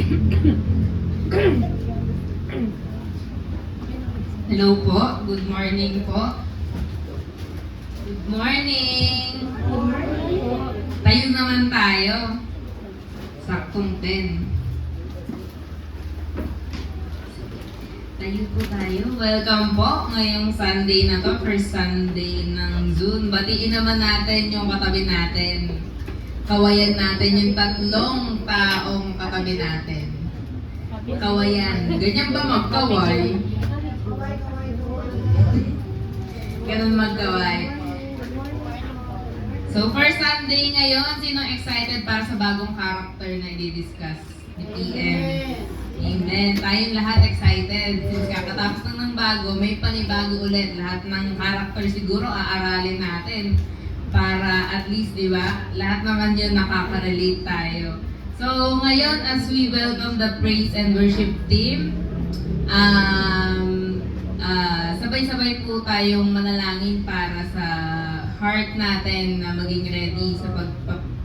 Hello po, good morning po. Good morning! Tayo naman tayo. Saktong 10. Tayo po tayo. Welcome po ngayong Sunday na to, first Sunday ng June. Batiin naman natin yung katabi natin. Kawayan natin yung tatlong taong katabi natin. Kawayan. Ganyan ba magkaway? Ganun magkaway. So, first Sunday ngayon, sino excited para sa bagong character na i-discuss? Ni PM. Amen. Tayong lahat excited. Since kakatapos lang ng bago, may panibago ulit. Lahat ng character siguro aaralin natin. Para at least, di ba, lahat naman yun nakaka-relate tayo. So, ngayon, as we welcome the praise and worship team, sabay-sabay po tayong manalangin para sa heart natin na maging ready sa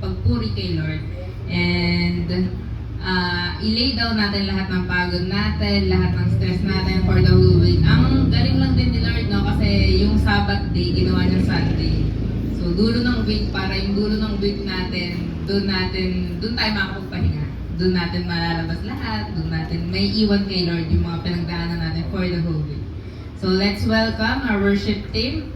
pagpuri kay Lord. And i-lay down natin lahat ng pagod natin, lahat ng stress natin for the whole week. Ang galing lang din ni Lord, no? Kasi yung Sabbath day, ginawa niyang Sunday. So, dulo ng week, para yung dulo ng week natin, doon tayo makapagpahinga. Doon natin malalabas lahat, doon natin may iwan kay Lord yung mga pinagdaanan natin for the whole week. So, let's welcome our worship team.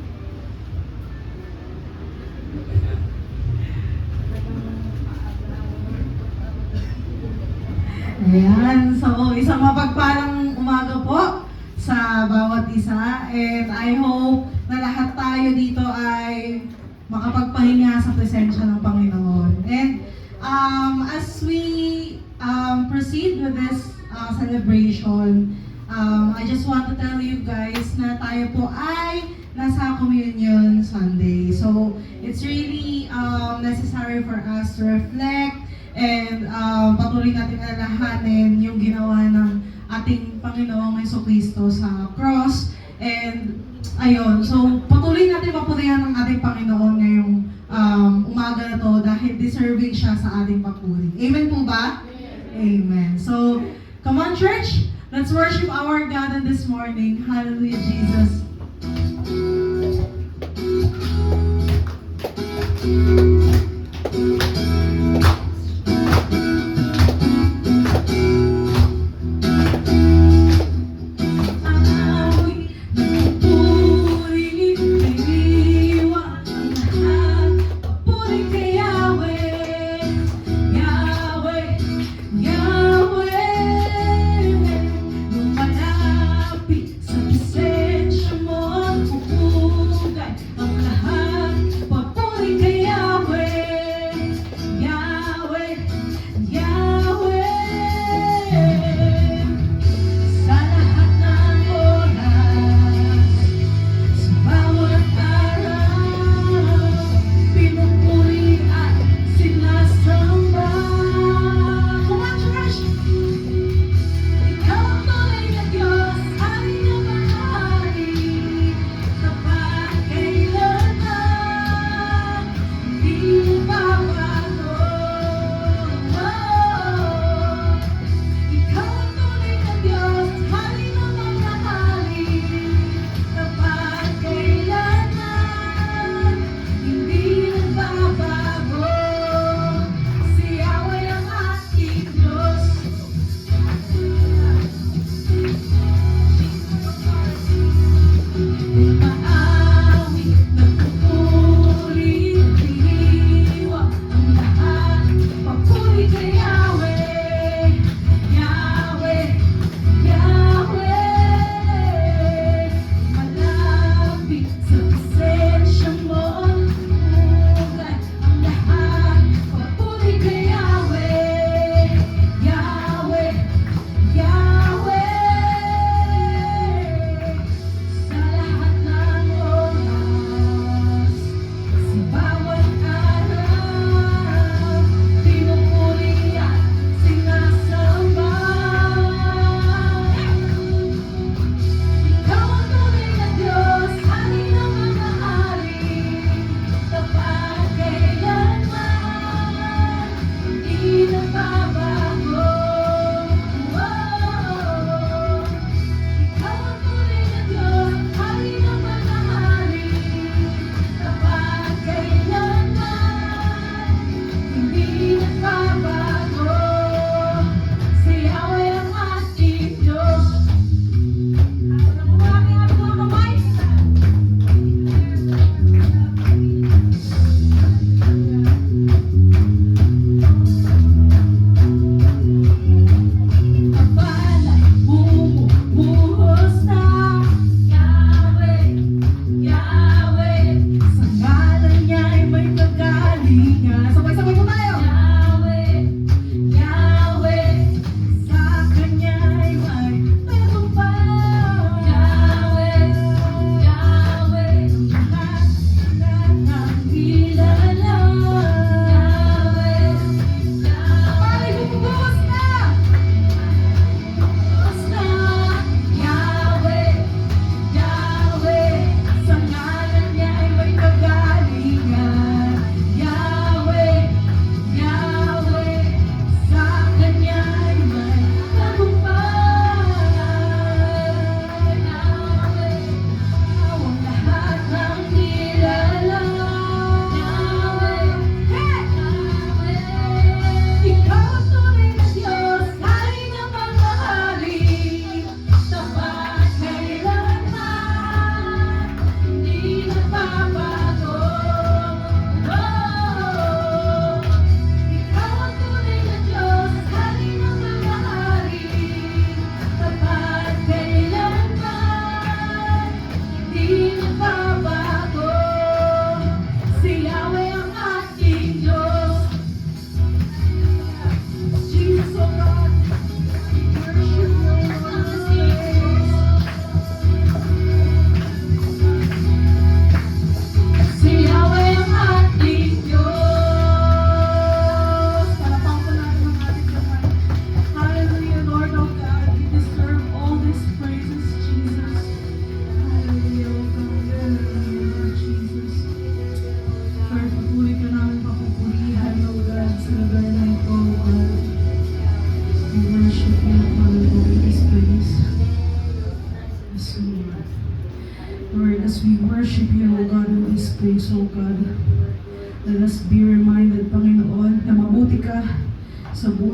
Ayan, so isang mapagpalang umaga po sa bawat isa, and I hope na lahat tayo dito ay makapagpahinga sa presensya ng Panginoon. And as we proceed with this celebration, I just want to tell you guys na tayo po ay nasa Communion Sunday. So, it's really necessary for us to reflect and patuloy natin alalahanin yung ginawa ng ating Panginoong Jesucristo sa cross. And ayun, so patuloy natin papurihan ng ating Panginoon ngayong umaga na to dahil deserving siya sa ating papuri. Amen po ba? Amen. So, come on church, let's worship our God in this morning. Hallelujah, Jesus.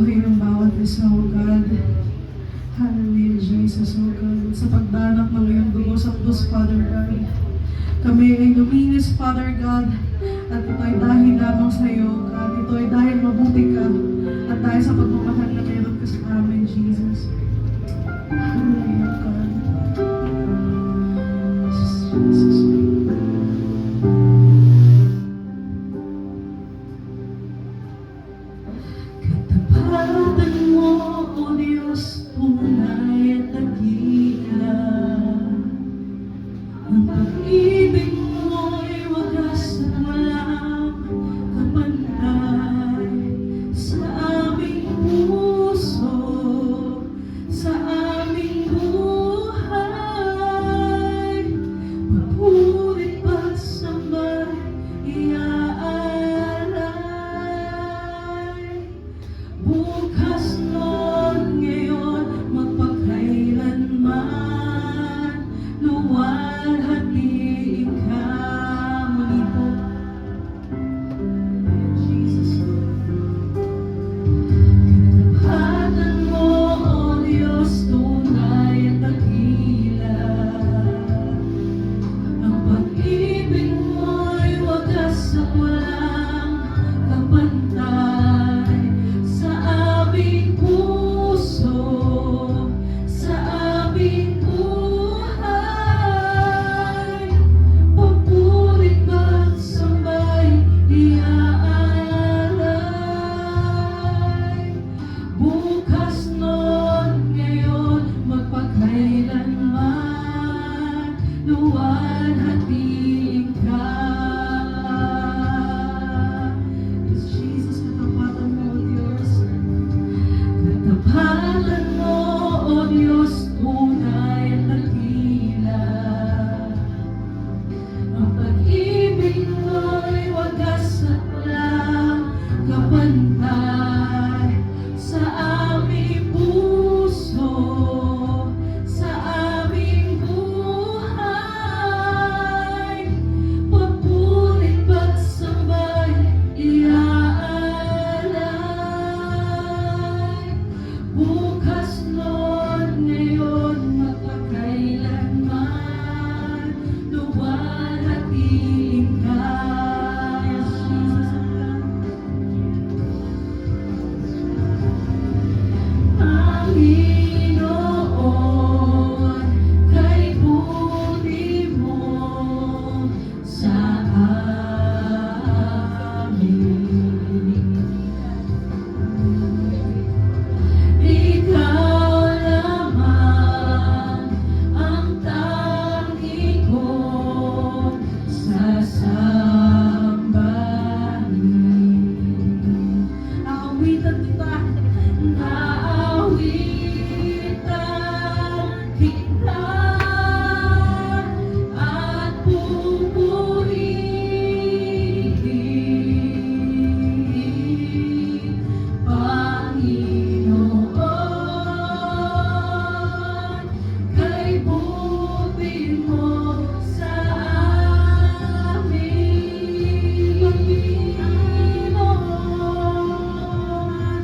buhay ng bawat isa, O God. Hallelujah, Jesus, O God. Sa pagdanak ng iyong dugo sa krus, Father God. Kami ay luminis, Father God. At ito ay dahil lamang sa iyo, God. Ito ay dahil mabuti ka. At dahil sa pagmamahal na meron ka sa amin, Jesus. Hallelujah, God. Jesus. Katapatan mo, O Diyos, tunay at dakila. Ang pag-ibig mo'y wagas at walang kapantay sa aming puso, sa aming buhay. Mapulit pagsambay, iaalay. Bukas nun, ngayon, magpakailanman, luwalhati ka. Muli po, Jesus. Katapatan mo, O Diyos, tunay at dakila. Ang pag-ibig mo'y wagas at walang kapantay sa aming puso, sa aming buhay. Papurit pagsambay, iaalay. Bukas nun, ngayon, magpakailanman, luwalhatiin ka. Yes, Jesus, katapatan mo, O Diyos. Katapatan mo, O Diyos, tunay at dakila. Ang pag-ibig mo'y wagas at walang kapantay sa aming puso, sa aming buhay. Papulit pagsambay, iaalay. Bukas nun, ngayon, magpakailanman, luwalhatiin ka. Yes, Jesus. Panginoon, kay buti mo sa amin. Ikaw lamang ang tangi kong sasambahin. Aawitan kita, naawitan kita, at pupurihin, Panginoon, kay buti mo sa amin. Panginoon,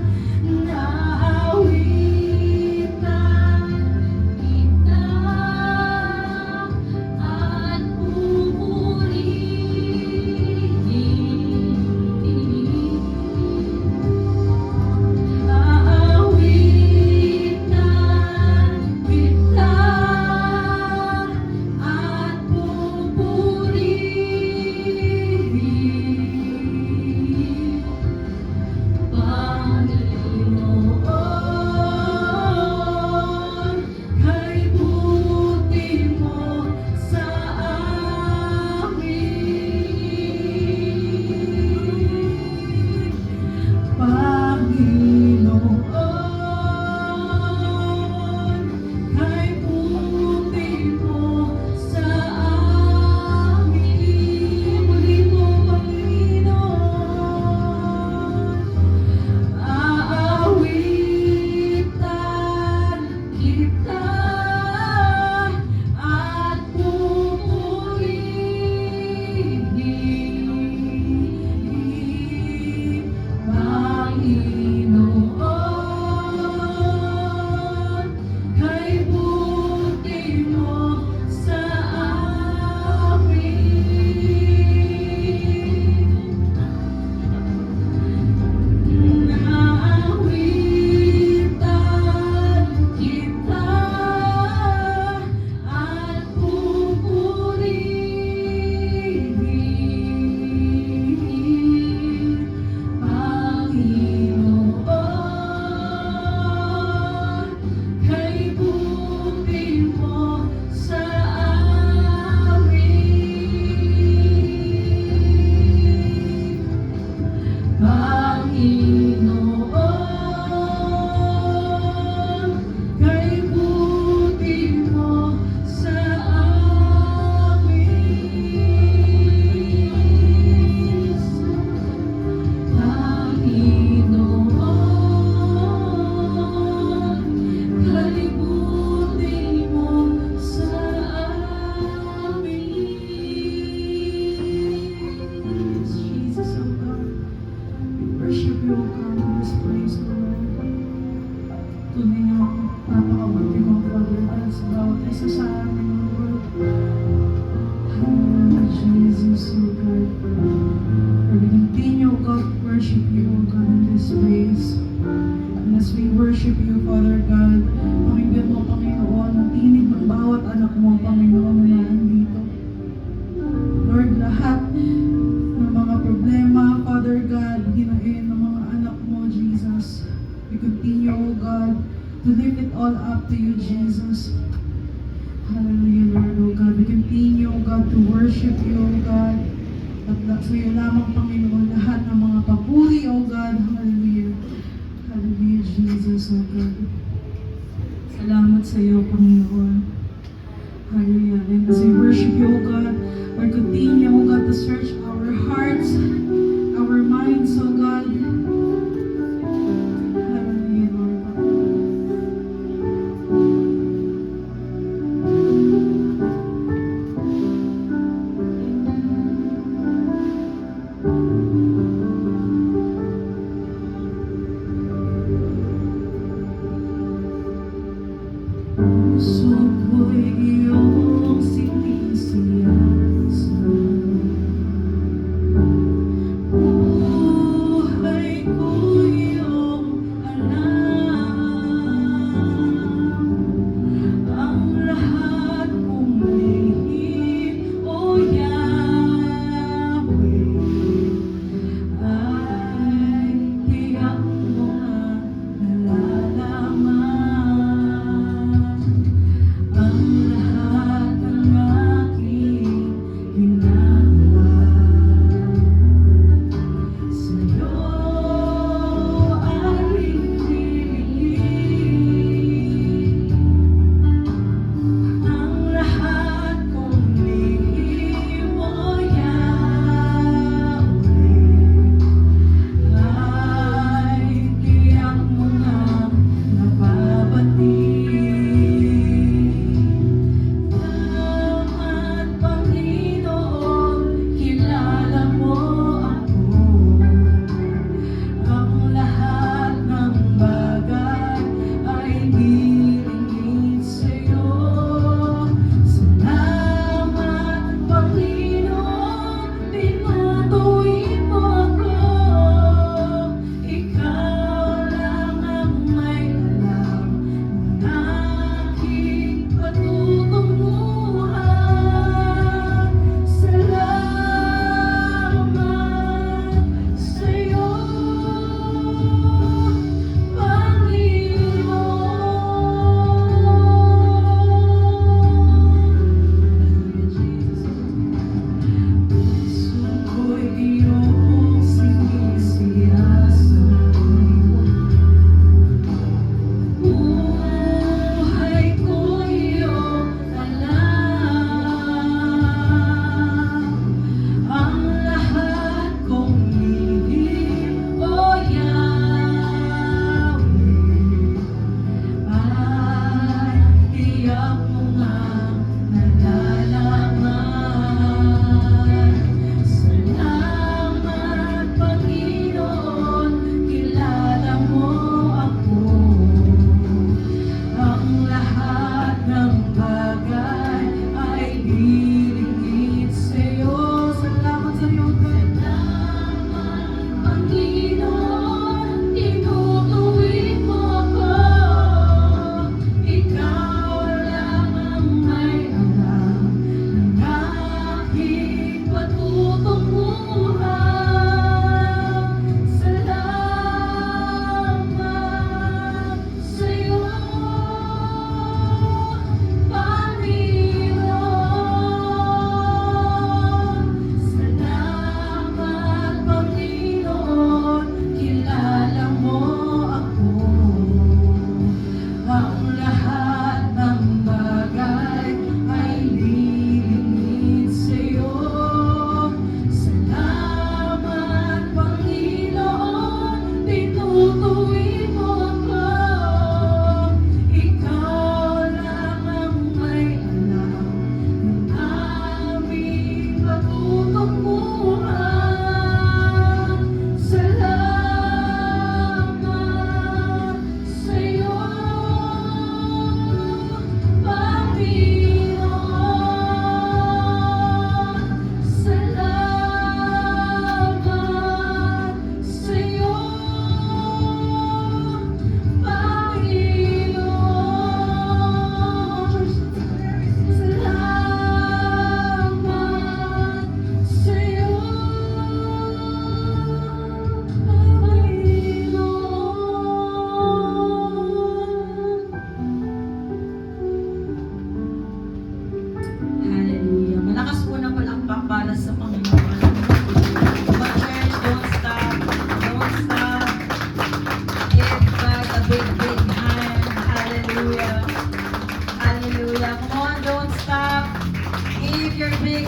tunay na napakabuti mo, Father God, sa bawat isa sa amin, Lord. Hallelujah, Jesus, oh God. Lord, we continue, oh God, to worship you, oh God, in this place. And as we worship you, Father God, pakinggan mo, Panginoon, ang tinig ng bawat anak mo, Panginoon, na nandito. Lord, lahat ng mga problema, Father God, hinain ng mga anak mo, Jesus. We continue, O God, to lift it all up to you, Jesus. Hallelujah, Lord, O God. We continue, O God, to worship you, O God. At sa iyo lamang, Panginoon, lahat ng mga papuri, O God. Hallelujah. Hallelujah, Jesus, O God. Salamat sa iyo, Panginoon. Hallelujah. And as we worship you, O God, Lord, continue, O God, to search our hearts, our minds, O God. Hallelujah, Lord. Puso ko'y iyong sinisiyasan. Buhay ko'y iyong alam. Ang lahat kong lihim, O Yahweh, ay tiyak mo na nalalaman. Ang lahat ng aking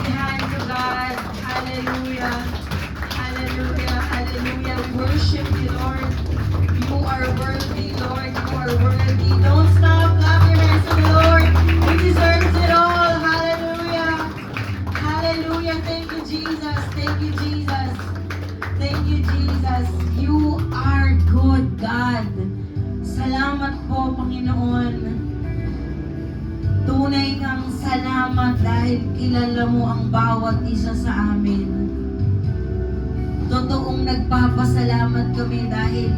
big hand to God. Hallelujah. Hallelujah. Hallelujah. We worship you, Lord. You are worthy, Lord. You are worthy. Don't stop. Clap your hands to the Lord. He deserves it all. Hallelujah. Hallelujah. Thank you, Jesus. Thank you, Jesus. Thank you, Jesus. You are good, God. Salamat po, Panginoon. Tunay kang salamat dahil kilala mo ang bawat isa sa amin. Totoong nagpapasalamat kami dahil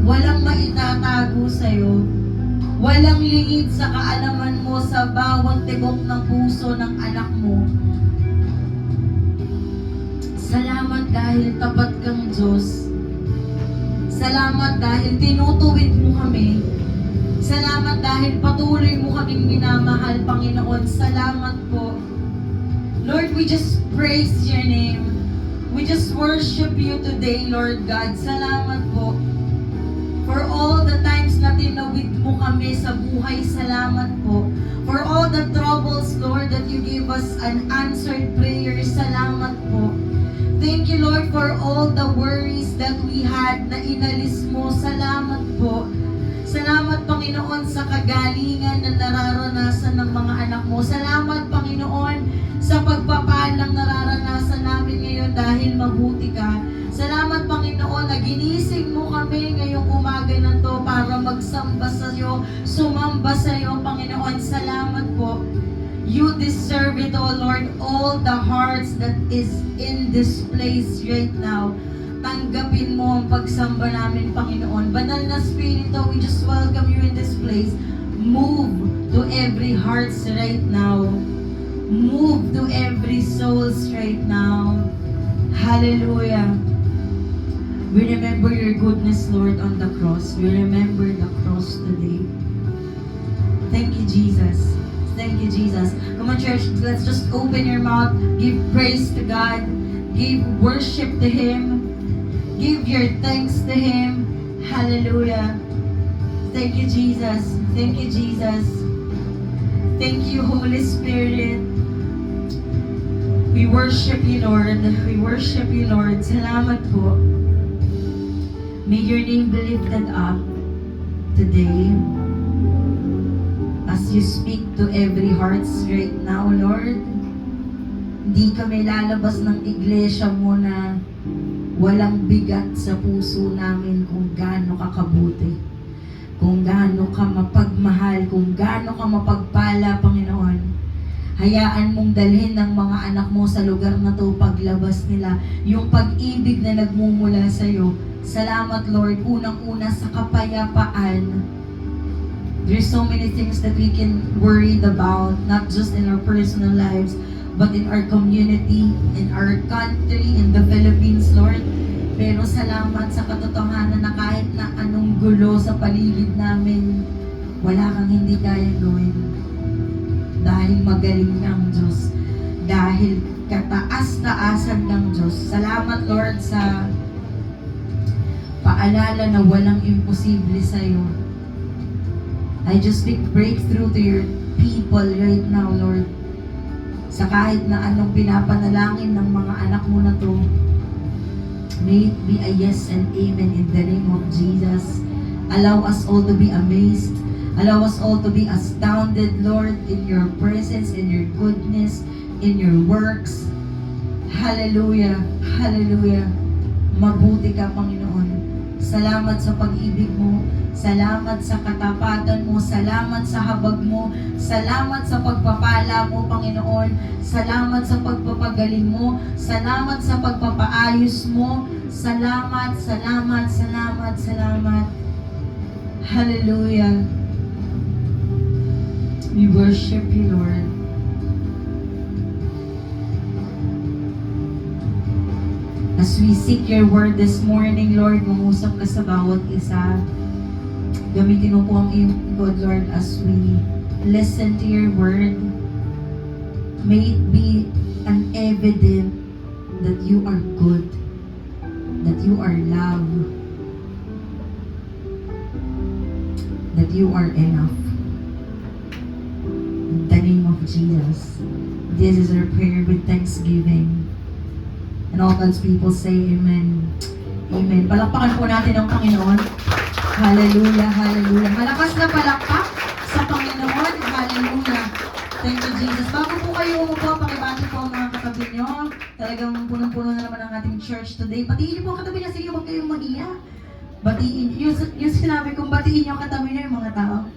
walang maitatago sa'yo. Walang lingid sa kaalaman mo sa bawat tibok ng puso ng anak mo. Salamat dahil tapat kang Diyos. Salamat dahil tinutuwid mo kami. Salamat dahil patuloy mo kaming minamahal, Panginoon. Salamat po. Lord, we just praise your name. We just worship you today, Lord God. Salamat po. For all the times na tinawid mo kami sa buhay, salamat po. For all the troubles, Lord, that you gave us an answered prayer, salamat po. Thank you, Lord, for all the worries that we had na inalis mo. Salamat po. Salamat, Panginoon, sa kagalingan na nararanasan ng mga anak mo. Salamat, Panginoon, sa pagpapalang nararanasan namin ngayon dahil mabuti ka. Salamat, Panginoon, na ginising mo kami ngayong umaga na to para magsamba sa iyo, sumamba sa iyo, Panginoon. Salamat po. You deserve it, oh Lord, all the hearts that is in this place right now. Tanggapin mo ang pagsamba namin, Panginoon. Banal na Espiritu, we just welcome you in this place. Move to every hearts right now. Move to every souls right now. Hallelujah. We remember your goodness, Lord, on the cross. We remember the cross today. Thank you, Jesus. Thank you, Jesus. Come on, church, let's just open your mouth. Give praise to God. Give worship to Him. Give your thanks to Him. Hallelujah. Thank you, Jesus. Thank you, Jesus. Thank you, Holy Spirit. We worship you, Lord. We worship you, Lord. Salamat po. May your name be lifted up today. As you speak to every hearts right now, Lord, hindi kami lalabas ng iglesia mo na walang bigat sa puso namin kung gaano ka kabuti, kung gaano ka mapagmahal, kung gaano ka mapagpala, Panginoon. Hayaan mong dalhin ng mga anak mo sa lugar na to paglabas nila yung pag-ibig na nagmumula sa iyo. Salamat, Lord, unang-una sa kapayapaan. There's so many things that we can worry about, not just in our personal lives, but in our community, in our country, in the Philippines, Lord. Pero salamat sa katotohanan na kahit na anong gulo sa paligid namin, wala kang hindi kayang gawin. Dahil magaling ang Diyos. Dahil kataas-taasan ng Diyos. Salamat, Lord, sa paalala na walang imposible sa'yo. I just speak breakthrough to your people right now, Lord. Sa kahit na anong pinapanalangin ng mga anak mo na to, may it be a yes and amen in the name of Jesus. Allow us all to be amazed. Allow us all to be astounded, Lord, in your presence, in your goodness, in your works. Hallelujah. Hallelujah. Mabuti ka, Panginoon. Salamat sa pag-ibig mo. Salamat sa katapatan mo. Salamat sa habag mo. Salamat sa pagpapala mo, Panginoon. Salamat sa pagpapagaling mo. Salamat sa pagpapaayos mo. Salamat, salamat, salamat, salamat. Hallelujah. We worship you, Lord. As we seek your word this morning, Lord, mangusap ka sa bawat isa. Gamitin mo po ang iyong God, Lord, as we listen to your word. May it be an evidence that you are good, that you are love, that you are enough. In the name of Jesus. This is our prayer with thanksgiving. And all God's people say amen. Amen. Palakpakan po natin ang Panginoon. Hallelujah, hallelujah. Malakas na palakpak sa Panginoon. Hallelujah. Thank you, Jesus. Bago po kayo umupo, pakibati po ang mga katabi nyo. Talagang punong-puno na naman ang ating church today. Batiin niyo po ang katabi niya. Sige, huwag kayong mag-iya. Batiin. Yung sinabi kong batiin niyo ang katabi niyo yung mga tao.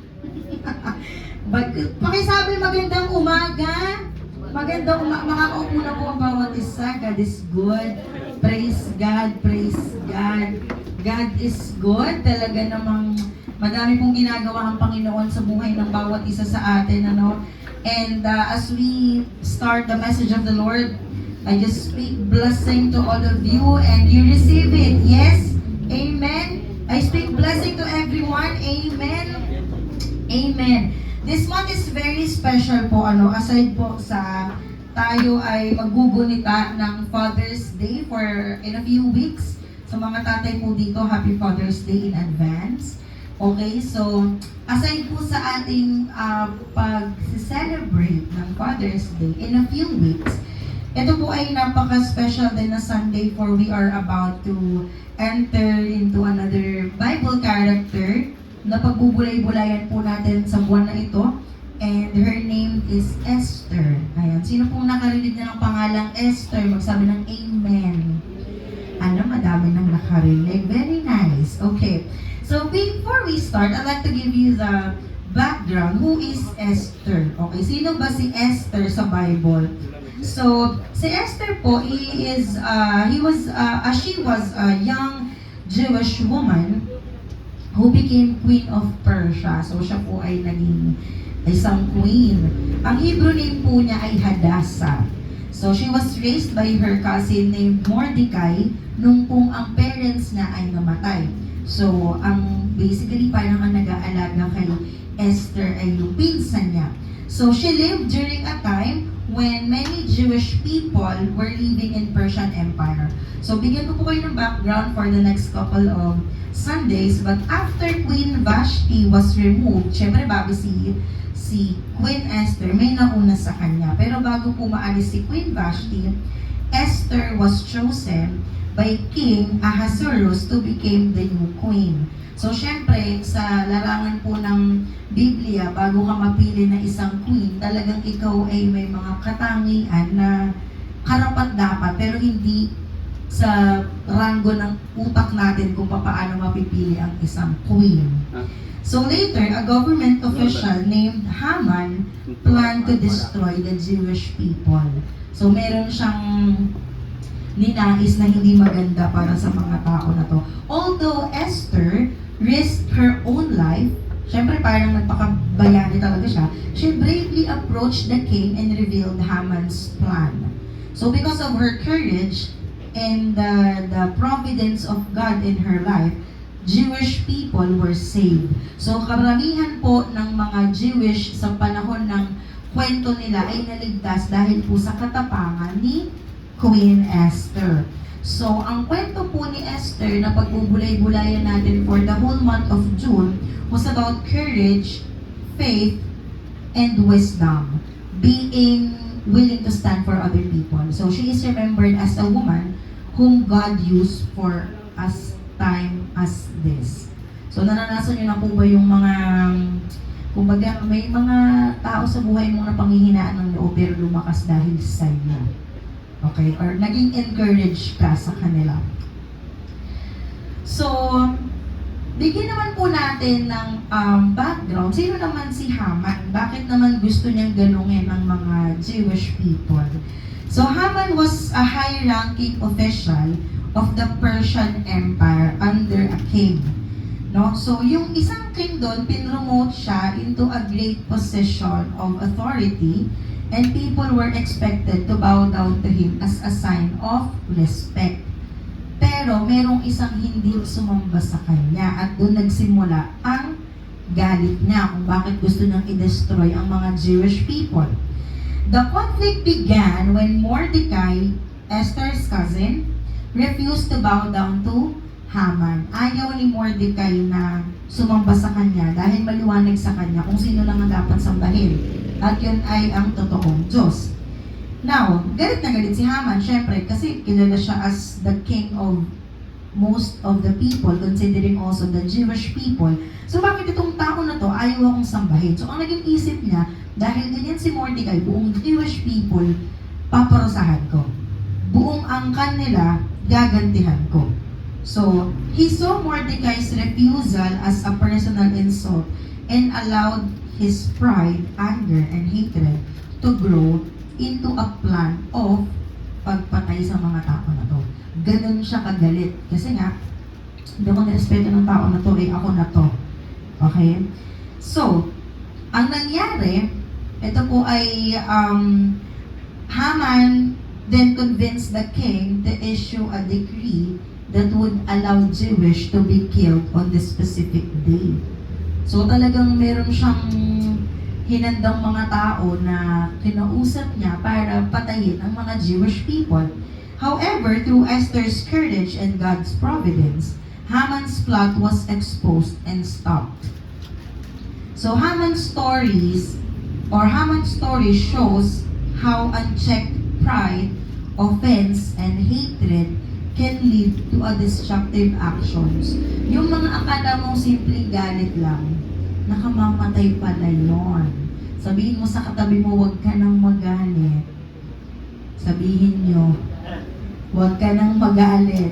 Pakisabi, magandang umaga. Makakaupo na po ang bawat isa. God is good. Praise God, praise God. God is good. Talaga namang madami pong ginagawa ang Panginoon sa buhay ng bawat isa sa atin. And as we start the message of the Lord, I just speak blessing to all of you and you receive it. Yes? Amen? I speak blessing to everyone. Amen? Amen. This month is very special po, aside po sa tayo ay magugunita ng Father's Day for in a few weeks. Sa mga tatay po dito, Happy Father's Day in advance. Okay, so aside po sa ating pag-celebrate ng Father's Day in a few weeks, ito po ay napaka-special din na Sunday for we are about to enter into another Bible character na pagbubulay-bulayan po natin sa buwan na ito. And her name is Esther. Ayan. Sino pong nakarinig na ng pangalang Esther? Magsabi ng Amen. Madami nang nakarinig. Very nice. Okay. So, before we start, I'd like to give you the background. Who is Esther? Okay. Sino ba si Esther sa Bible? So, si Esther po, she was a young Jewish woman who became Queen of Persia. So, siya po ay naging isang queen. Ang Hebrew name po niya ay Hadassah. So, she was raised by her cousin named Mordecai nung pong ang parents niya ay namatay. So, basically parang ang nag-aalaga kay Esther ay yung pinsan niya. So, she lived during a time when many Jewish people were living in Persian Empire. So, bigyan ko po kayo ng background for the next couple of Sundays. But after Queen Vashti was removed, syempre bago si Queen Esther, may nauna sa kanya. Pero bago po maalis si Queen Vashti, Esther was chosen by King Ahasuerus to become the new queen. So, syempre, sa larangan po ng Biblia, bago ka mapili na isang queen, talagang ikaw ay may mga katangian na karapat-dapat, pero hindi sa ranggo ng utak natin kung paano mapipili ang isang queen. So later, a government official named Haman planned to destroy the Jewish people. So meron siyang ninais na hindi maganda para sa mga tao na to. Although Esther risked her own life, syempre parang nagpakabayani talaga siya, she bravely approached the king and revealed Haman's plan. So because of her courage and the providence of God in her life, Jewish people were saved. So karamihan po ng mga Jewish sa panahon ng kwento nila ay naligtas dahil po sa katapangan ni Queen Esther. So ang kwento po ni Esther na pagbubulay-bulayan natin for the whole month of June was about courage, faith, and wisdom. Being willing to stand for other people. So she is remembered as a woman whom God used for as time as this. So naranasan niyo na po ba yung mga, kumbaga may mga tao sa buhay mo na panghihinaan ng loob pero lumakas dahil sa iyo. Okay? Or naging encouraged ka sa kanila. So, bigyan naman po natin ng background. Sino naman si Haman? Bakit naman gusto niyang ganungin ng mga Jewish people? So, Haman was a high-ranking official of the Persian Empire under a king. No? So, yung isang king doon, pinromote siya into a great position of authority and people were expected to bow down to him as a sign of respect. Pero merong isang hindi sumamba sa kanya at doon nagsimula ang galit niya kung bakit gusto niyang i-destroy ang mga Jewish people. The conflict began when Mordecai, Esther's cousin, refused to bow down to Haman. Ayaw ni Mordecai na sumamba sa kanya dahil maliwanag sa kanya kung sino lang ang dapat sambahin. At yun ay ang totoong Diyos. Now, galit na galit si Haman, syempre, kasi kilala siya as the king of most of the people, considering also the Jewish people. So, bakit itong tao na to ayaw akong sambahin? So, ang naging isip niya, dahil ganyan si Mordecai, buong Jewish people, paparusahan ko. Buong angkan nila, gagantihan ko. So, he saw Mordecai's refusal as a personal insult and allowed his pride, anger, and hatred to grow into a plan of pagpatay sa mga tao na to. Ganun siya kagalit. Kasi nga, hindi ako nirespeto ng tao na to, ako na to. Okay? So, ang nangyari, ito po ay Haman then convinced the king to issue a decree that would allow Jewish to be killed on this specific day. So talagang meron siyang hinandang mga tao na kinausap niya para patayin ang mga Jewish people. However, through Esther's courage and God's providence, Haman's plot was exposed and stopped. So Haman's story shows how unchecked pride, offense, and hatred can lead to a destructive actions. Yung mga akala mong simpleng galit lang, nakamamatay pala yun. Sabihin mo sa katabi mo, huwag ka nang magalit. Sabihin nyo, huwag ka nang magalit.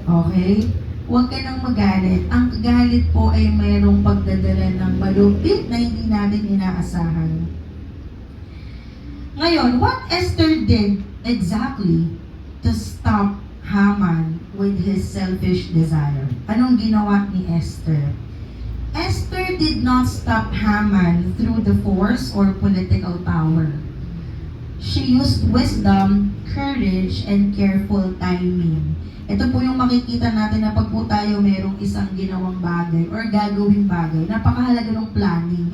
Okay? Huwag ka nang magalit. Ang galit po ay mayroong pagdadala ng malupit na hindi natin inaasahan. Ngayon, what Esther did exactly to stop Haman with his selfish desire? Anong ginawa ni Esther? Esther did not stop Haman through the force or political power. She used wisdom, courage, and careful timing. Ito po yung makikita natin na pag po tayo merong isang ginawang bagay or gagawing bagay, napakahalaga ng planning,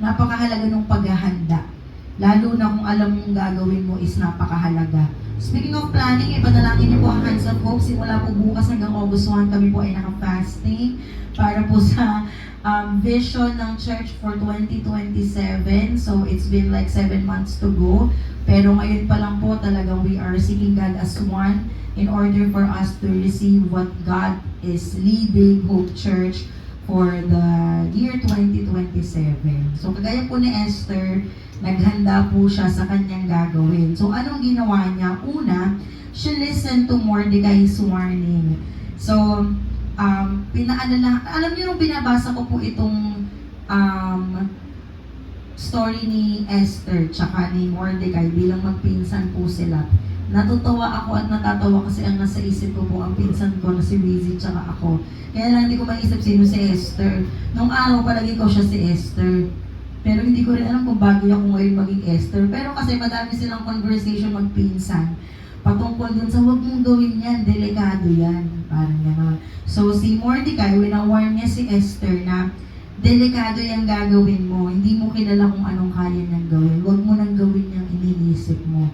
napakahalaga ng paghahanda. Lalo na kung alam mong gagawin mo is napakahalaga. Speaking of planning, ipanalangin niyo po ang Hands of Hope. Simula po bukas hanggang August 1, kami po ay naka-fasting para po sa vision ng church for 2027. So, it's been like 7 months to go. Pero ngayon pa lang po talaga we are seeking God as one in order for us to receive what God is leading Hope Church for the year 2027. So, kagaya po ni Esther, naghanda po siya sa kanyang gagawin. So, anong ginawa niya? Una, she listened to Mordecai's warning. So, alam niyo nung binabasa ko po itong story ni Esther tsaka ni Mordecai bilang magpinsan po sila. Natutuwa ako at natatawa kasi ang nasa isip ko po ang pinsan ko na si Wizzy tsaka ako. Kaya lang hindi ko maisip sino si Esther. Nung araw palagi ko siya si Esther. Pero hindi ko rin alam kung bago ako ngayon maging Esther. Pero kasi madami silang conversation magpinsan. Patungkol dun sa huwag mong gawin yan, delikado yan. Parang gano'n. So si Mordecai, wina-warn niya si Esther na delikado yung gagawin mo. Hindi mo kilala kung anong kaya niyang gawin. Huwag mo nang gawin yung iniisip mo.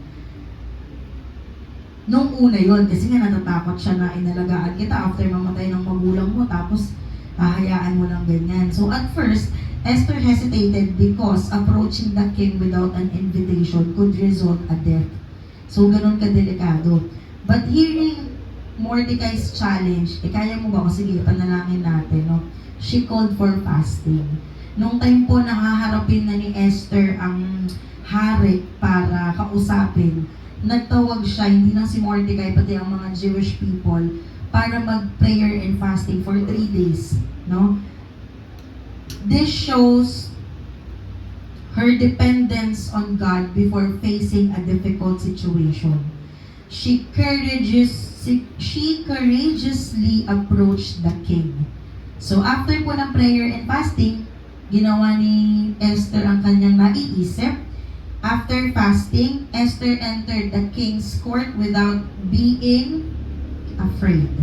Nung una yun, kasi nga natatakot siya na inalagaan kita after mamatay ng magulang mo, tapos hahayaan mo lang ganyan. So at first, Esther hesitated because approaching the king without an invitation could result a death. So ganun kadelikado. But hearing Mordecai's challenge, kaya mo ba? O sige, panalangin natin, no? She called for fasting. Nung time po nakaharapin na ni Esther ang hari para kausapin, nagtawag siya, hindi lang si Mordecai, pati ang mga Jewish people, para mag-prayer and fasting for 3 days, no? This shows her dependence on God before facing a difficult situation. She courageously approached the king. So after po ng prayer and fasting, ginawa ni Esther ang kanyang naiisip. After fasting, Esther entered the king's court without being afraid.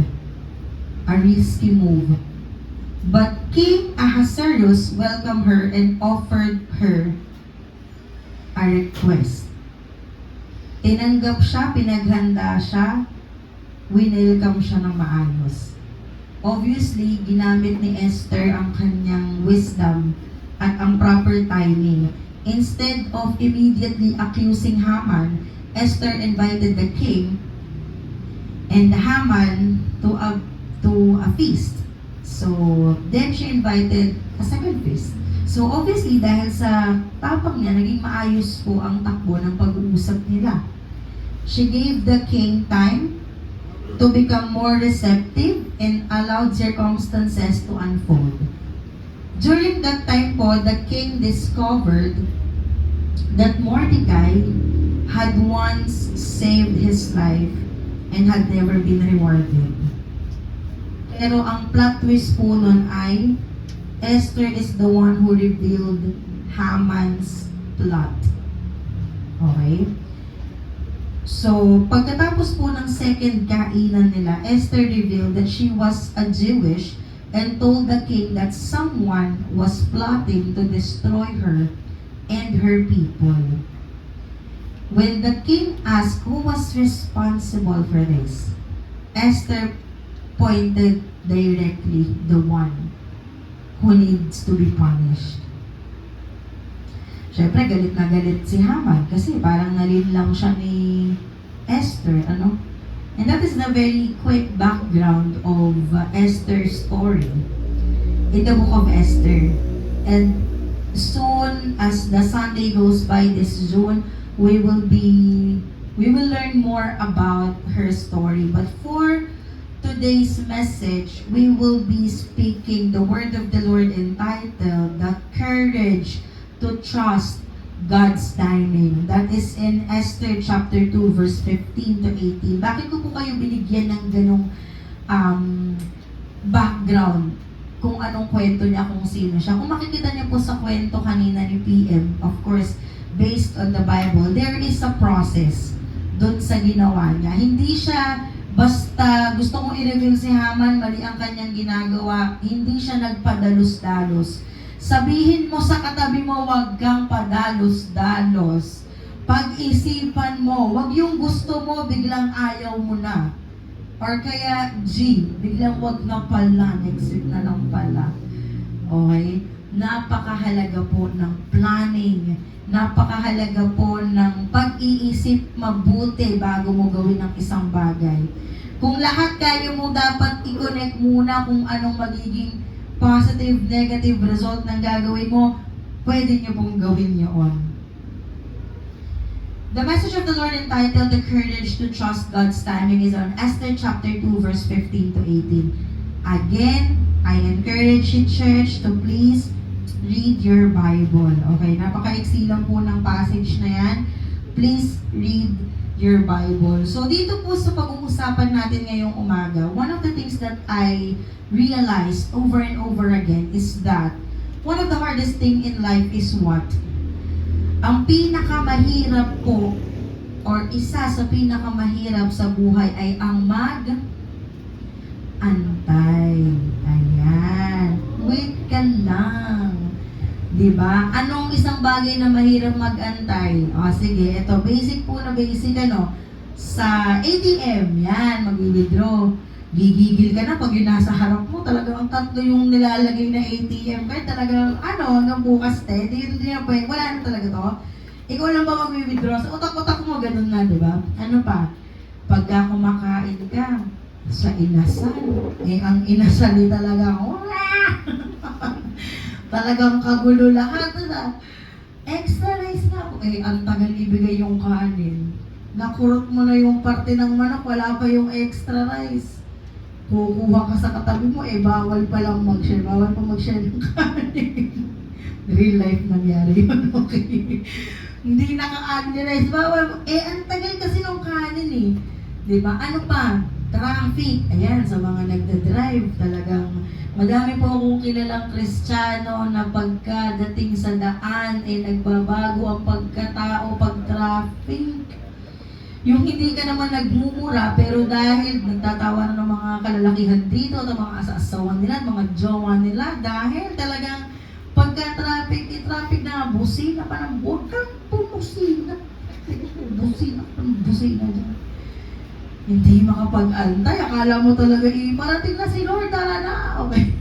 A risky move. But King Ahasuerus welcomed her and offered her a request. Tinanggap siya, pinaghanda siya, winelcome siya ng maayos. Obviously, ginamit ni Esther ang kanyang wisdom at ang proper timing. instead of immediately accusing Haman, Esther invited the king and Haman to a feast. So, then she invited a second feast. So, obviously, dahil sa tapang niya, naging maayos po ang takbo ng pag-uusap nila. She gave the king time to become more receptive and allowed circumstances to unfold. During that time po, the king discovered that Mordecai had once saved his life and had never been rewarded. Pero ang plot twist po nun ay Esther is the one who revealed Haman's plot. Okay? So, pagkatapos po ng second kainan nila, Esther revealed that she was a Jewish and told the king that someone was plotting to destroy her and her people. When the king asked who was responsible for this, Esther pointed directly the one who needs to be punished. Siyempre, galit na galit si Haman kasi parang nalinlang siya ni Esther, ano? And that is the very quick background of Esther's story in the book of Esther. And soon, as the Sunday goes by this June, we will learn more about her story. But for today's message, we will be speaking the word of the Lord entitled, The Courage to Trust God's Timing. That is in Esther chapter 2, verse 15 to 18. Bakit ko po kayo binigyan ng ganong background kung anong kwento niya, kung sino siya? Kung makikita niyo po sa kwento kanina ni PM, of course, based on the Bible, there is a process doon sa ginawa niya. Hindi siya basta gusto kong i-reveal si Haman, mali ang kanyang ginagawa. Hindi siya nagpadalos-dalos. Sabihin mo sa katabi mo, wag kang padalos-dalos. Pag-isipan mo, wag yung gusto mo, biglang ayaw mo na. Or kaya, biglang wag na pala, next week na lang pala. Okay? Napakahalaga po ng planning. Napakahalaga po ng pag-iisip mabuti bago mo gawin ang isang bagay. Kung lahat kaya mo, dapat i-connect muna kung anong magiging positive, negative result ng gagawin mo, pwede nyo pong gawin yun. The message of the Lord entitled, The Courage to Trust God's Timing, is on Esther chapter 2, verse 15 to 18. Again, I encourage you, church, to please read your Bible. Okay, napaka-iksi lang po ng passage na yan. Please read your Bible. So, dito po sa pag-uusapan natin ngayong umaga, one of the things that I realized over and over again is that one of the hardest thing in life is what? Ang pinakamahirap po or isa sa pinakamahirap sa buhay ay ang mag-antay. Ayan. Wait ka lang. Diba? Anong isang bagay na mahirap mag-antay? O, sige, ito, basic po na basic, ano? Sa ATM, yan, mag-withdraw. Gigigil ka na pag yun nasa harap mo, talagang tatlo yung nilalagay na ATM card, talagang hanggang bukas hindi na pwede, wala na talaga to. Ikaw lang ba mag-withdraw? Sa utak-utak mo, ganun na, di ba? Ano pa? Pagka kumakain ka sa inasal, ang inasal talaga, talagang kagulo lahat. Extra rice nga po. Ang tagal ibigay yung kanin. Nakurot mo na yung parte ng manok, wala pa yung extra rice. Kukuha ka sa katabi mo, bawal pa lang mag-share. Bawal pa mag-share ng kanin. Real life nangyari yun, okay. Hindi naka-agnize, bawal. Ang tagal kasi ng kanin Diba? Ano pa? Traffic. Ayan, sa mga nagda-drive, talagang madami po akong kilalang Kristiyano na pagkadating sa daan, nagbabago ang pagkatao, pag-traffic. Yung hindi ka naman nagmumura, pero dahil nagtatawa na ng mga kalalakihan dito, ng mga asasawan nila, mga jowa nila, dahil talagang pagka-traffic, traffic na, busina pa ng huwag kang pumusina. Busina dyan. Hindi makapag-antay, akala mo talaga, parating na si Lord, tara na, okay.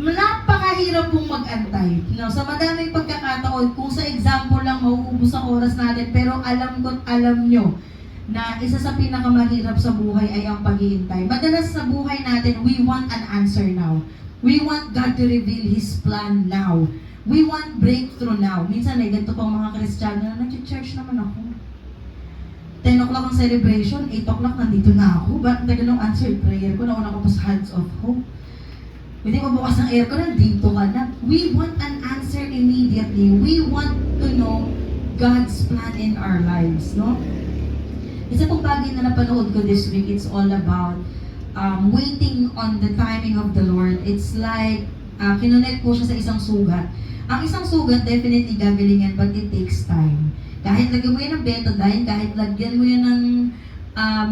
Napakahirap pong mag-antay. No, sa madaming pagkakataon, kung sa example lang mauubos ang oras natin, pero alam ko't alam nyo na isa sa pinakamahirap sa buhay ay ang paghihintay. Madalas sa buhay natin, we want an answer now. We want God to reveal His plan now. We want breakthrough now. Minsan ay ganito pang mga Kristiyano na nag-church naman ako. 10 o'clock ang celebration, 8 o'clock nandito na ako. Bakit tagal ng answered prayer ko? Nauna ko pa sa hands of hope. Hindi mo bukas ng aircon, nandito ka na. We want an answer immediately. We want to know God's plan in our lives, no? Isa pong bagay na napanood ko this week, it's all about waiting on the timing of the Lord. It's like, kinonect ko siya sa isang sugat. Ang isang sugat, definitely gagalingan, but it takes time. Kahit lagyan mo yan ng betadine, kahit lagyan mo yan ng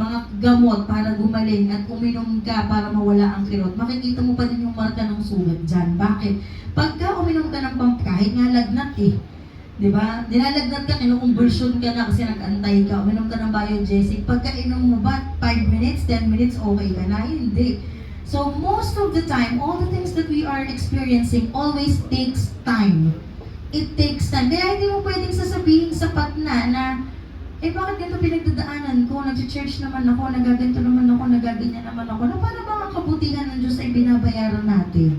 mga gamot para gumaling at uminom ka para mawala ang kirot, makikita mo pa din yung marka ng sugat dyan. Bakit? Pagka uminom ka ng kahit nga lagnat diba? Nilalagnat ka, kinukumbulsyon ka na kasi nag-antay ka, uminom ka ng biogesic. Pagka inom mo ba, 5 minutes, 10 minutes, okay ka na? Hindi. So most of the time, all the things that we are experiencing always takes time. It takes time. Kaya hindi mo pwedeng sasabihin sapat na bakit ganito pinagdadaanan ko? Nag-church naman ako, nagaganto naman ako, nagaganyan naman ako. Na para bang ang kabutihan ng Diyos ay binabayaran natin?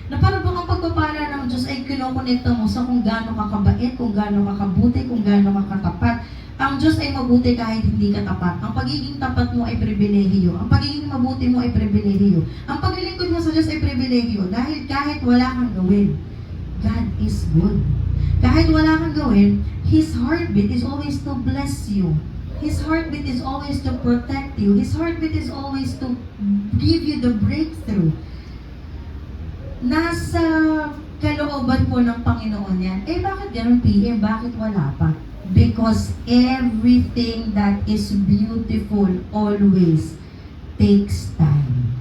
Na para bang ang pagpapala ng Diyos ay kinokonekta mo sa kung gaano ka kabait, kung gaano ka kabuti, kung gaano ka katapat. Ang Diyos ay mabuti kahit hindi ka tapat. Ang pagiging tapat mo ay pribilehiyo. Ang pagiging mabuti mo ay pribilehiyo. Ang paglilingkod mo sa Diyos ay pribilehiyo. Dahil kahit wala kang gawin, God is good. Kahit wala kang gawin, His heartbeat is always to bless you. His heartbeat is always to protect you. His heartbeat is always to give you the breakthrough. Nasa kalooban po ng Panginoon yan. Bakit ganun, PM? Bakit wala pa? Because everything that is beautiful always takes time.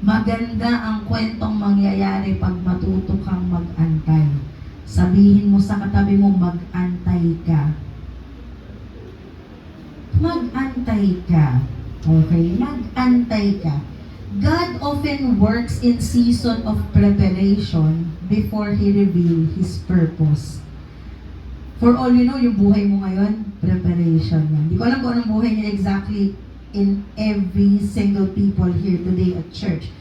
Maganda ang kwentong mangyayari pag matuto kang mag-antay. Sabihin mo sa katabi mo, mag-antay ka. Mag-antay ka. Okay? Mag-antay ka. God often works in season of preparation before He reveals His purpose. For all you know, yung buhay mo ngayon, preparation yan. Hindi ko alam kung anong buhay niya exactly in every single people here today at church.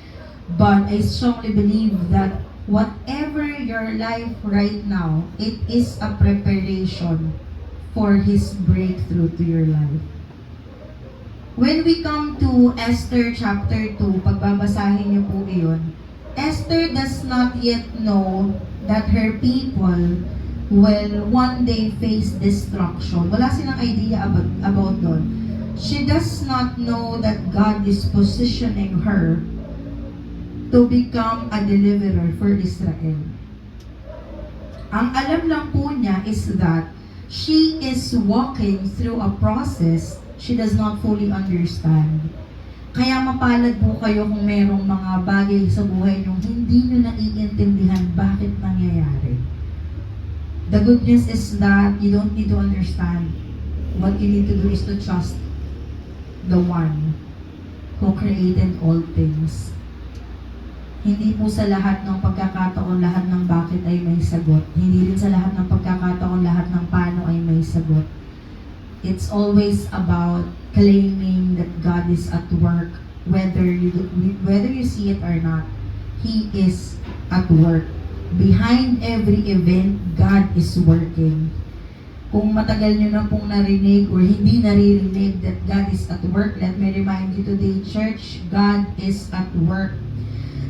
But I strongly believe that whatever your life right now, it is a preparation for His breakthrough to your life. When we come to Esther chapter 2, pagbabasahin niyo po iyon, Esther does not yet know that her people will one day face destruction. Wala silang idea about doon. She does not know that God is positioning her to become a deliverer for Israel. Ang alam lang po niya is that she is walking through a process she does not fully understand. Kaya mapalad po kayo kung merong mga bagay sa buhay nyo hindi nyo naiintindihan bakit nangyayari. The good news is that you don't need to understand. What you need to do is to trust the one who created all things. Hindi po sa lahat ng pagkakataon, lahat ng bakit ay may sagot. Hindi rin sa lahat ng pagkakataon, lahat ng paano ay may sagot. It's always about claiming that God is at work, whether you see it or not. He is at work. Behind every event, God is working. Kung matagal nyo na pong narinig or hindi naririnig that God is at work, let me remind you today, church, God is at work.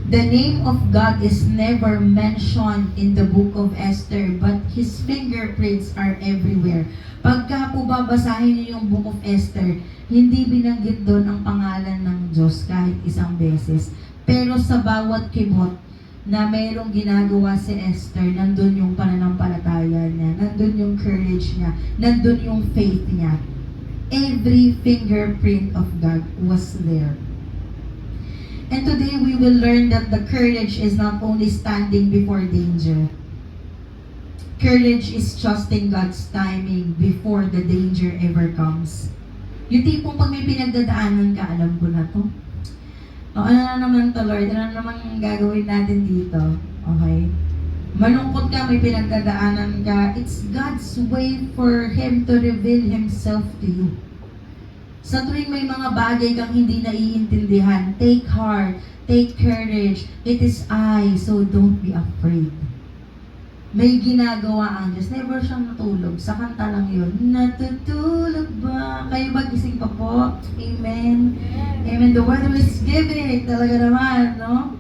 The name of God is never mentioned in the book of Esther, but His fingerprints are everywhere. Pagka po babasahin niyo yung book of Esther, hindi binanggit doon ang pangalan ng Diyos kahit isang beses. Pero sa bawat kibot na mayroong ginagawa si Esther, nandun yung pananampalataya niya, nandun yung courage niya, nandun yung faith niya. Every fingerprint of God was there. And today we will learn that the courage is not only standing before danger. Courage is trusting God's timing before the danger ever comes. Yung tipong pag may pinagdadaanan ka, alam ko na to. O, ano na naman to, Lord? Ano na naman gagawin natin dito? Okay? Malungkot ka, may pinagdadaanan ka. It's God's way for Him to reveal Himself to you. Sa tuwing may mga bagay kang hindi naiintindihan, take heart, take courage. It is I, so don't be afraid. May ginagawa ang Diyos. Never siyang natulog. Sa kanta lang yun. Natutulog ba? Kayo ba gising pa po? Amen. Amen. The weather is giving. Talaga naman, no?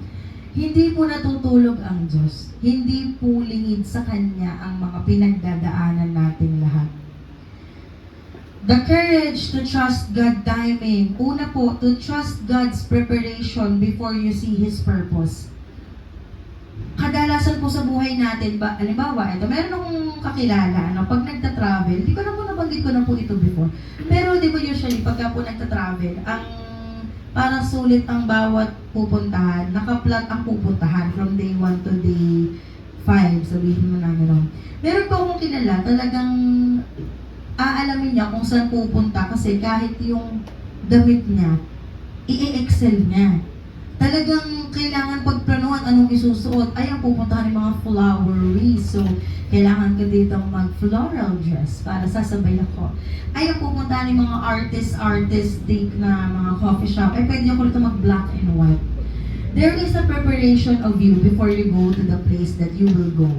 Hindi po natutulog ang Diyos. Hindi po lingid sa Kanya ang mga pinagdadaanan natin lahat. The courage to trust God's timing. Una po, to trust God's preparation before you see His purpose. Kadalasan po sa buhay natin, halimbawa, ito, meron akong kakilala, pag nagta-travel, di ko na po nabanggit ko na po ito before, pero di ba usually, pagka po nagta-travel, ang parang sulit ang bawat pupuntahan, naka-plot ang pupuntahan from day 1 to day 5, sabihin mo na gano'n. Meron po akong kilala, talagang aalamin niya kung saan pupunta kasi kahit yung damit niya, i-excel niya. Talagang kailangan pagplanuhan anong isusuot. Ay, ang pupuntahan ng mga flowery. So, kailangan ko dito mag-floral dress para sasabay ako. Ay, ang pupuntahan ng mga artistic na mga coffee shop. Ay, pwede ako dito mag-black and white. There is a preparation of you before you go to the place that you will go.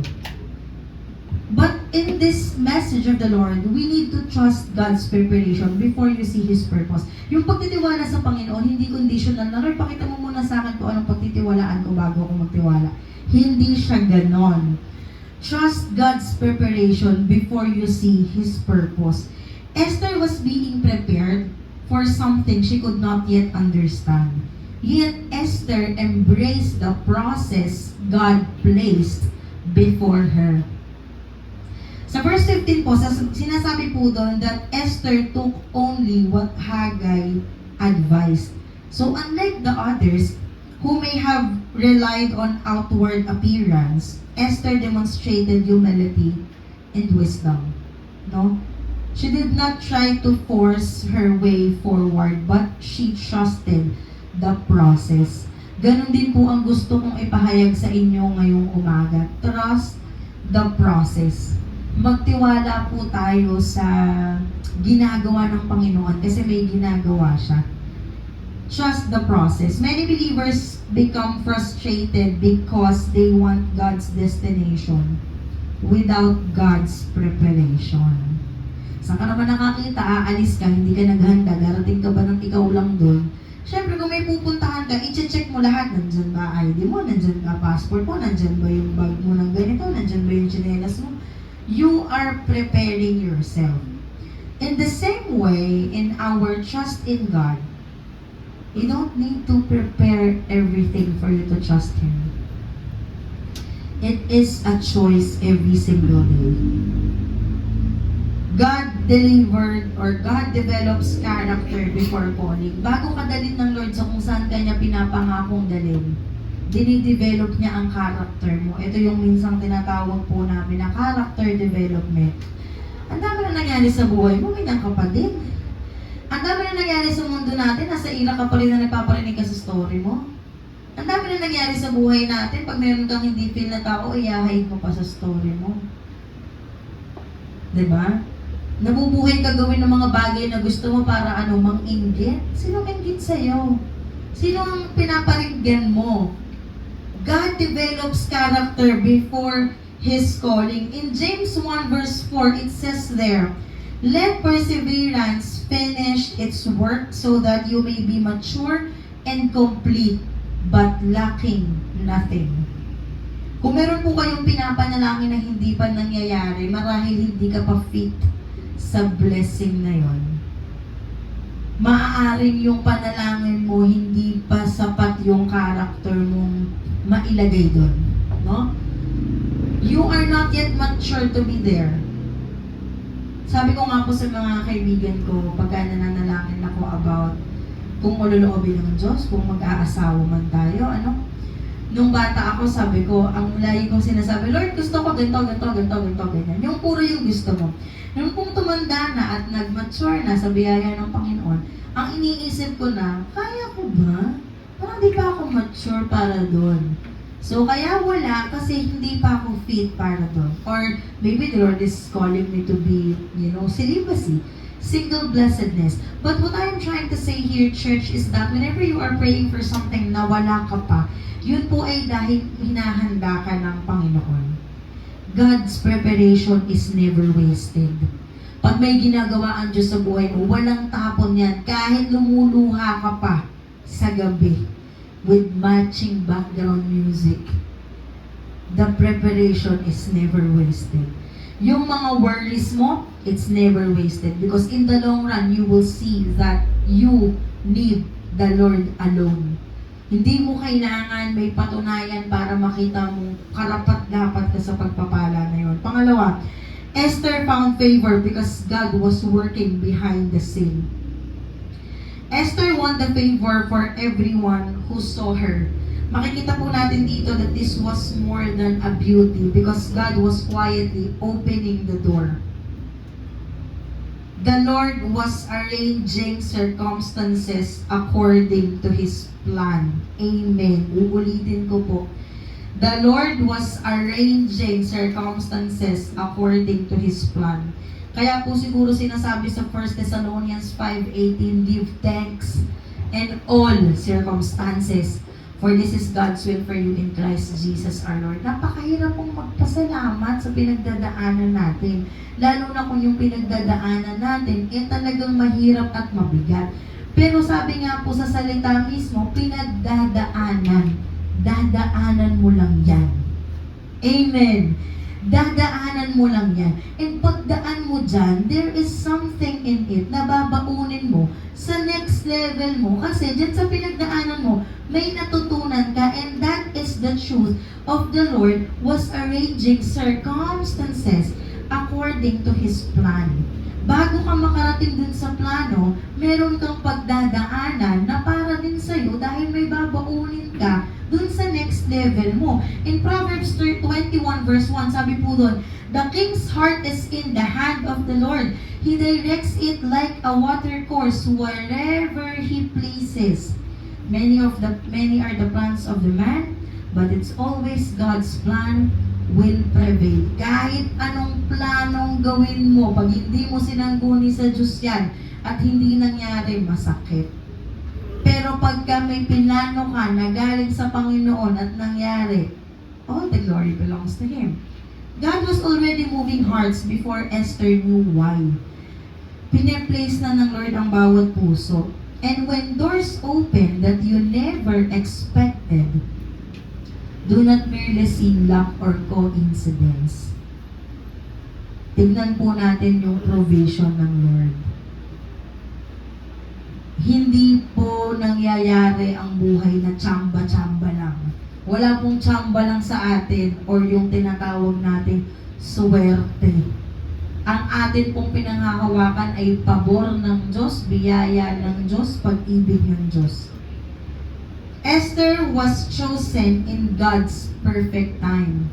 But in this message of the Lord, we need to trust God's preparation before you see His purpose. Yung pagtitiwala sa Panginoon, hindi conditional na, Lord, pakita mo muna sa akin kung anong pagtitiwalaan ko bago ako magtiwala. Hindi siya ganon. Trust God's preparation before you see His purpose. Esther was being prepared for something she could not yet understand. Yet Esther embraced the process God placed before her. Sa verse 15 po, sinasabi po doon that Esther took only what Haggai advised. So unlike the others who may have relied on outward appearance, Esther demonstrated humility and wisdom. No? She did not try to force her way forward, but she trusted the process. Ganon din po ang gusto kong ipahayag sa inyo ngayong umaga. Trust the process. Magtiwala po tayo sa ginagawa ng Panginoon kasi may ginagawa siya. Trust the process. Many believers become frustrated because they want God's destination without God's preparation. Saan ka naman nakakita, aalis ka, hindi ka naghanda, darating ka ba ng ikaw lang doon? Siyempre, kung may pupuntahan ka, i-check mo lahat. Nandyan ba ID mo? Nandyan ba passport mo? Nandyan ba yung bag mo ng ganito? Nandyan ba yung tsinelas mo? You are preparing yourself. In the same way, in our trust in God, you don't need to prepare everything for you to trust Him. It is a choice every single day. God delivered or God develops character before calling. Bago ka dalhin ng Lord sa kung saan Kanya pinapangakong dalhin, dinidevelop niya ang character mo. Ito yung minsang tinatawag po namin na character development. Ang dami na nangyari sa buhay mo, ganyan ka pa din. Ang dami na nangyari sa mundo natin, nasa ila ka pa rin na nagpaparinig ka sa story mo. Ang dami na nangyari sa buhay natin, pag meron kang hindi feel na tao, i-hide mo pa sa story mo. Diba? Nabubuhay ka gawin ng mga bagay na gusto mo para mang-inggit. Sino inggit sa'yo? Sino ang pinaparinggan mo? God develops character before His calling. In James 1 verse 4, it says there, let perseverance finish its work so that you may be mature and complete, but lacking nothing. Kung meron po kayong pinapanalangin na hindi pa nangyayari, marahil hindi ka pa fit sa blessing na yon. Maaaring yung panalangin mo, hindi pa sapat yung character mong mailagay doon. No? You are not yet mature to be there. Sabi ko nga po sa mga kaibigan ko, pagka nananalangin ako about kung maluluobin ng Diyos, kung mag-aasawa man tayo, Nung bata ako, sabi ko, ang lagi kong sinasabi, Lord, gusto ko ganito, ganyan. Yung puro yung gusto mo. Nung kung tumanda na at nag-mature na sa biyaya ng Panginoon, ang iniisip ko na, kaya ko ba? parang di pa ako mature para doon. So, kaya wala kasi hindi pa ako fit para doon. Or maybe the Lord is calling me to be, celibacy, single blessedness. But what I'm trying to say here, church, is that whenever you are praying for something na wala ka pa, yun po ay dahil hinahanda ka ng Panginoon. God's preparation is never wasted. Pag may ginagawa ang Diyos sa buhay mo, walang tapon yan. Kahit lumuluha ka pa sa gabi with matching background music, the preparation is never wasted. Yung mga worries mo, it's never wasted. Because in the long run, you will see that you need the Lord alone. Hindi mo kailangan may patunayan para makita mo karapat-dapat ka sa pagpapala na yun. Pangalawa, Esther found favor because God was working behind the scene. Esther won the favor for everyone who saw her. Makikita po natin dito that this was more than a beauty because God was quietly opening the door. The Lord was arranging circumstances according to His plan. Amen. Uulitin ko po. The Lord was arranging circumstances according to His plan. Kaya po siguro sinasabi sa 1 Thessalonians 5:18, give thanks in all circumstances, for this is God's will for you in Christ Jesus our Lord. Napakahirap pong magpasalamat sa pinagdadaanan natin. Lalo na kung yung pinagdadaanan natin, talagang mahirap at mabigat. Pero sabi nga po sa salita mismo, pinagdadaanan. Dadaanan mo lang yan. Amen. Dadaanan mo lang yan. And pagdaan mo dyan, there is something in it na babaunin mo sa next level mo. Kasi dyan sa pinagdaanan mo, may natutunan ka, and that is the truth of the Lord was arranging circumstances according to His plan. Bago ka makarating dun sa plano, meron kang pagdadaanan na para din sa'yo dahil may babaunin ka dun sa next level mo. In Proverbs 21 verse 1, sabi po dun, the king's heart is in the hand of the Lord. He directs it like a water course wherever He pleases. Many are the plans of the man, but it's always God's plan will prevail. Kahit anong planong gawin mo, pag hindi mo sinangguni sa Diyos yan, at hindi nangyari, masakit. Pero pagka may pinano ka na galing sa Panginoon at nangyari, all the glory belongs to Him. God was already moving hearts before Esther knew why. Pine-place na ng Lord ang bawat puso. And when doors open that you never expected, do not merely see luck or coincidence. Tignan po natin yung provision ng Lord. Hindi po nangyayari ang buhay na tsamba-tsamba lang. Wala pong tsamba lang sa atin or yung tinatawag natin swerte. Ang atin pong pinanghahawakan ay pabor ng Diyos, biyaya ng Diyos, pag-ibig ng Diyos. Esther was chosen in God's perfect time.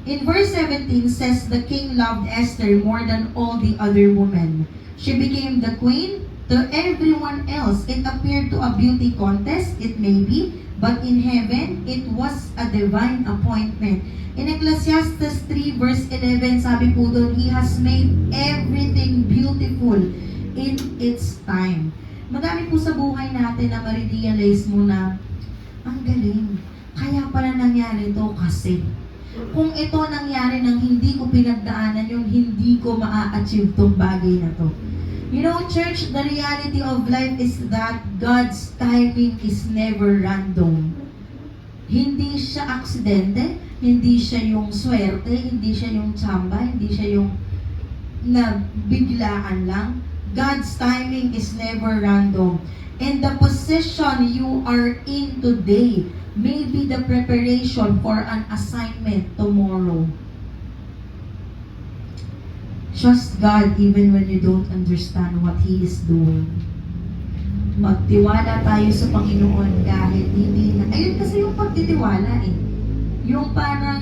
In verse 17 says, the king loved Esther more than all the other women. She became the queen to everyone else. It appeared to a beauty contest, it may be, but in heaven, it was a divine appointment. In Ecclesiastes 3 verse 11, sabi po doon, He has made everything beautiful in its time. Madami po sa buhay natin na ma-realize mo na, ang galing, kaya pala nangyari ito kasi. Kung ito nangyari nang hindi ko pinagdaanan yung hindi ko maa-achieve tong bagay na to. You know, church, the reality of life is that God's timing is never random. Hindi siya aksidente, hindi siya yung swerte, hindi siya yung tsamba, hindi siya yung nabiglaan lang. God's timing is never random. And the position you are in today may be the preparation for an assignment tomorrow. Trust God even when you don't understand what He is doing. Magtiwala tayo sa Panginoon kahit hindi na. Ayun kasi yung pagtitiwala eh. Yung parang,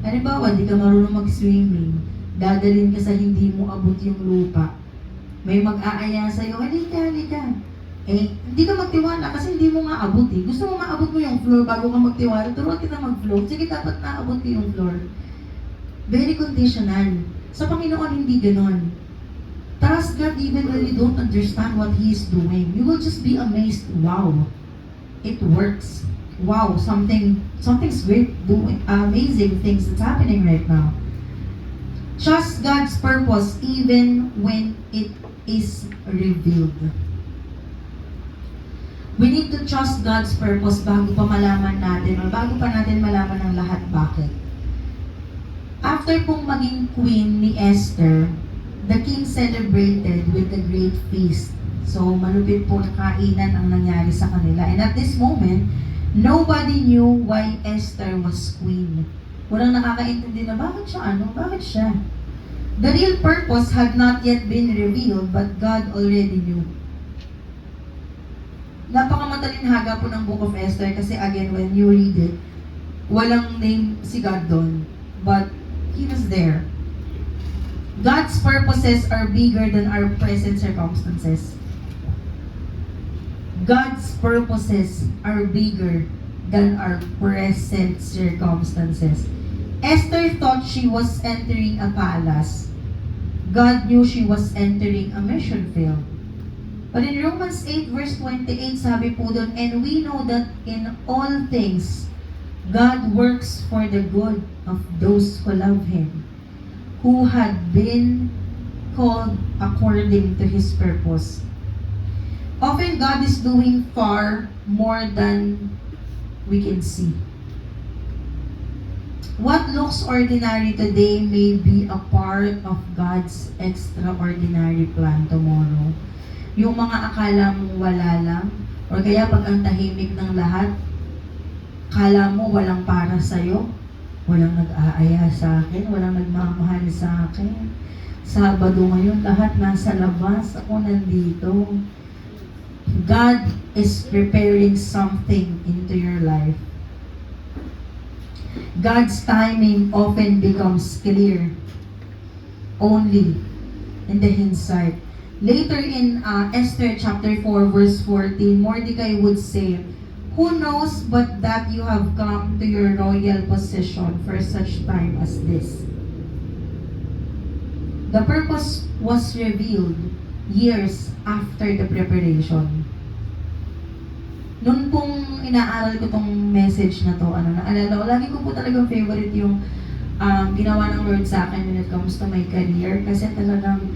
halimbawa, di ka marunong mag-swimming, dadalhin ka sa hindi mo abot yung lupa. May mag-aaya sa'yo, halika, halika. Eh, hindi ka magtiwala kasi hindi mo nga abot eh. Gusto mo maabot mo yung floor bago ka magtiwala. Turuan kita mag-flow. Sige, dapat naabot ko yung floor. Very conditional. Sa Panginoon, hindi ganon. Trust God even when you don't understand what He is doing. You will just be amazed. Wow, it works. Wow, something's great doing, amazing things that's happening right now. Trust God's purpose even when it is revealed. We need to trust God's purpose bago pa malaman natin o bago pa natin malaman ang lahat bakit. After pong maging queen ni Esther, the king celebrated with a great feast. So, malupit po na kainan ang nangyari sa kanila. And at this moment, nobody knew why Esther was queen. Walang nakakaintindi na bakit siya? The real purpose had not yet been revealed, but God already knew. Napakamatalinhaga po ng Book of Esther kasi again, when you read it, walang name si God doon. But He was there. God's purposes are bigger than our present circumstances. God's purposes are bigger than our present circumstances. Esther thought she was entering a palace. God knew she was entering a mission field. But in Romans 8 verse 28, sabi po doon, and we know that in all things, God works for the good of those who love Him, who had been called according to His purpose. Often God is doing far more than we can see. What looks ordinary today may be a part of God's extraordinary plan tomorrow. Yung mga akala mong wala lang, or kaya pag ang tahimik ng lahat, akala mo walang para sa'yo, walang nag-aaya sa akin, walang nagmamahal sa akin. Sabado ngayon, lahat nasa labas, ako nandito. God is preparing something into your life. God's timing often becomes clear only in the hindsight. Later in Esther chapter 4 verse 14, Mordecai would say, who knows but that you have come to your royal position for such time as this? The purpose was revealed years after the preparation. Noon pong inaaral ko tong message na to, naalala ko, lagi ko po talagang favorite yung ginawa ng Lord sa akin when it comes to my career. Kasi talagang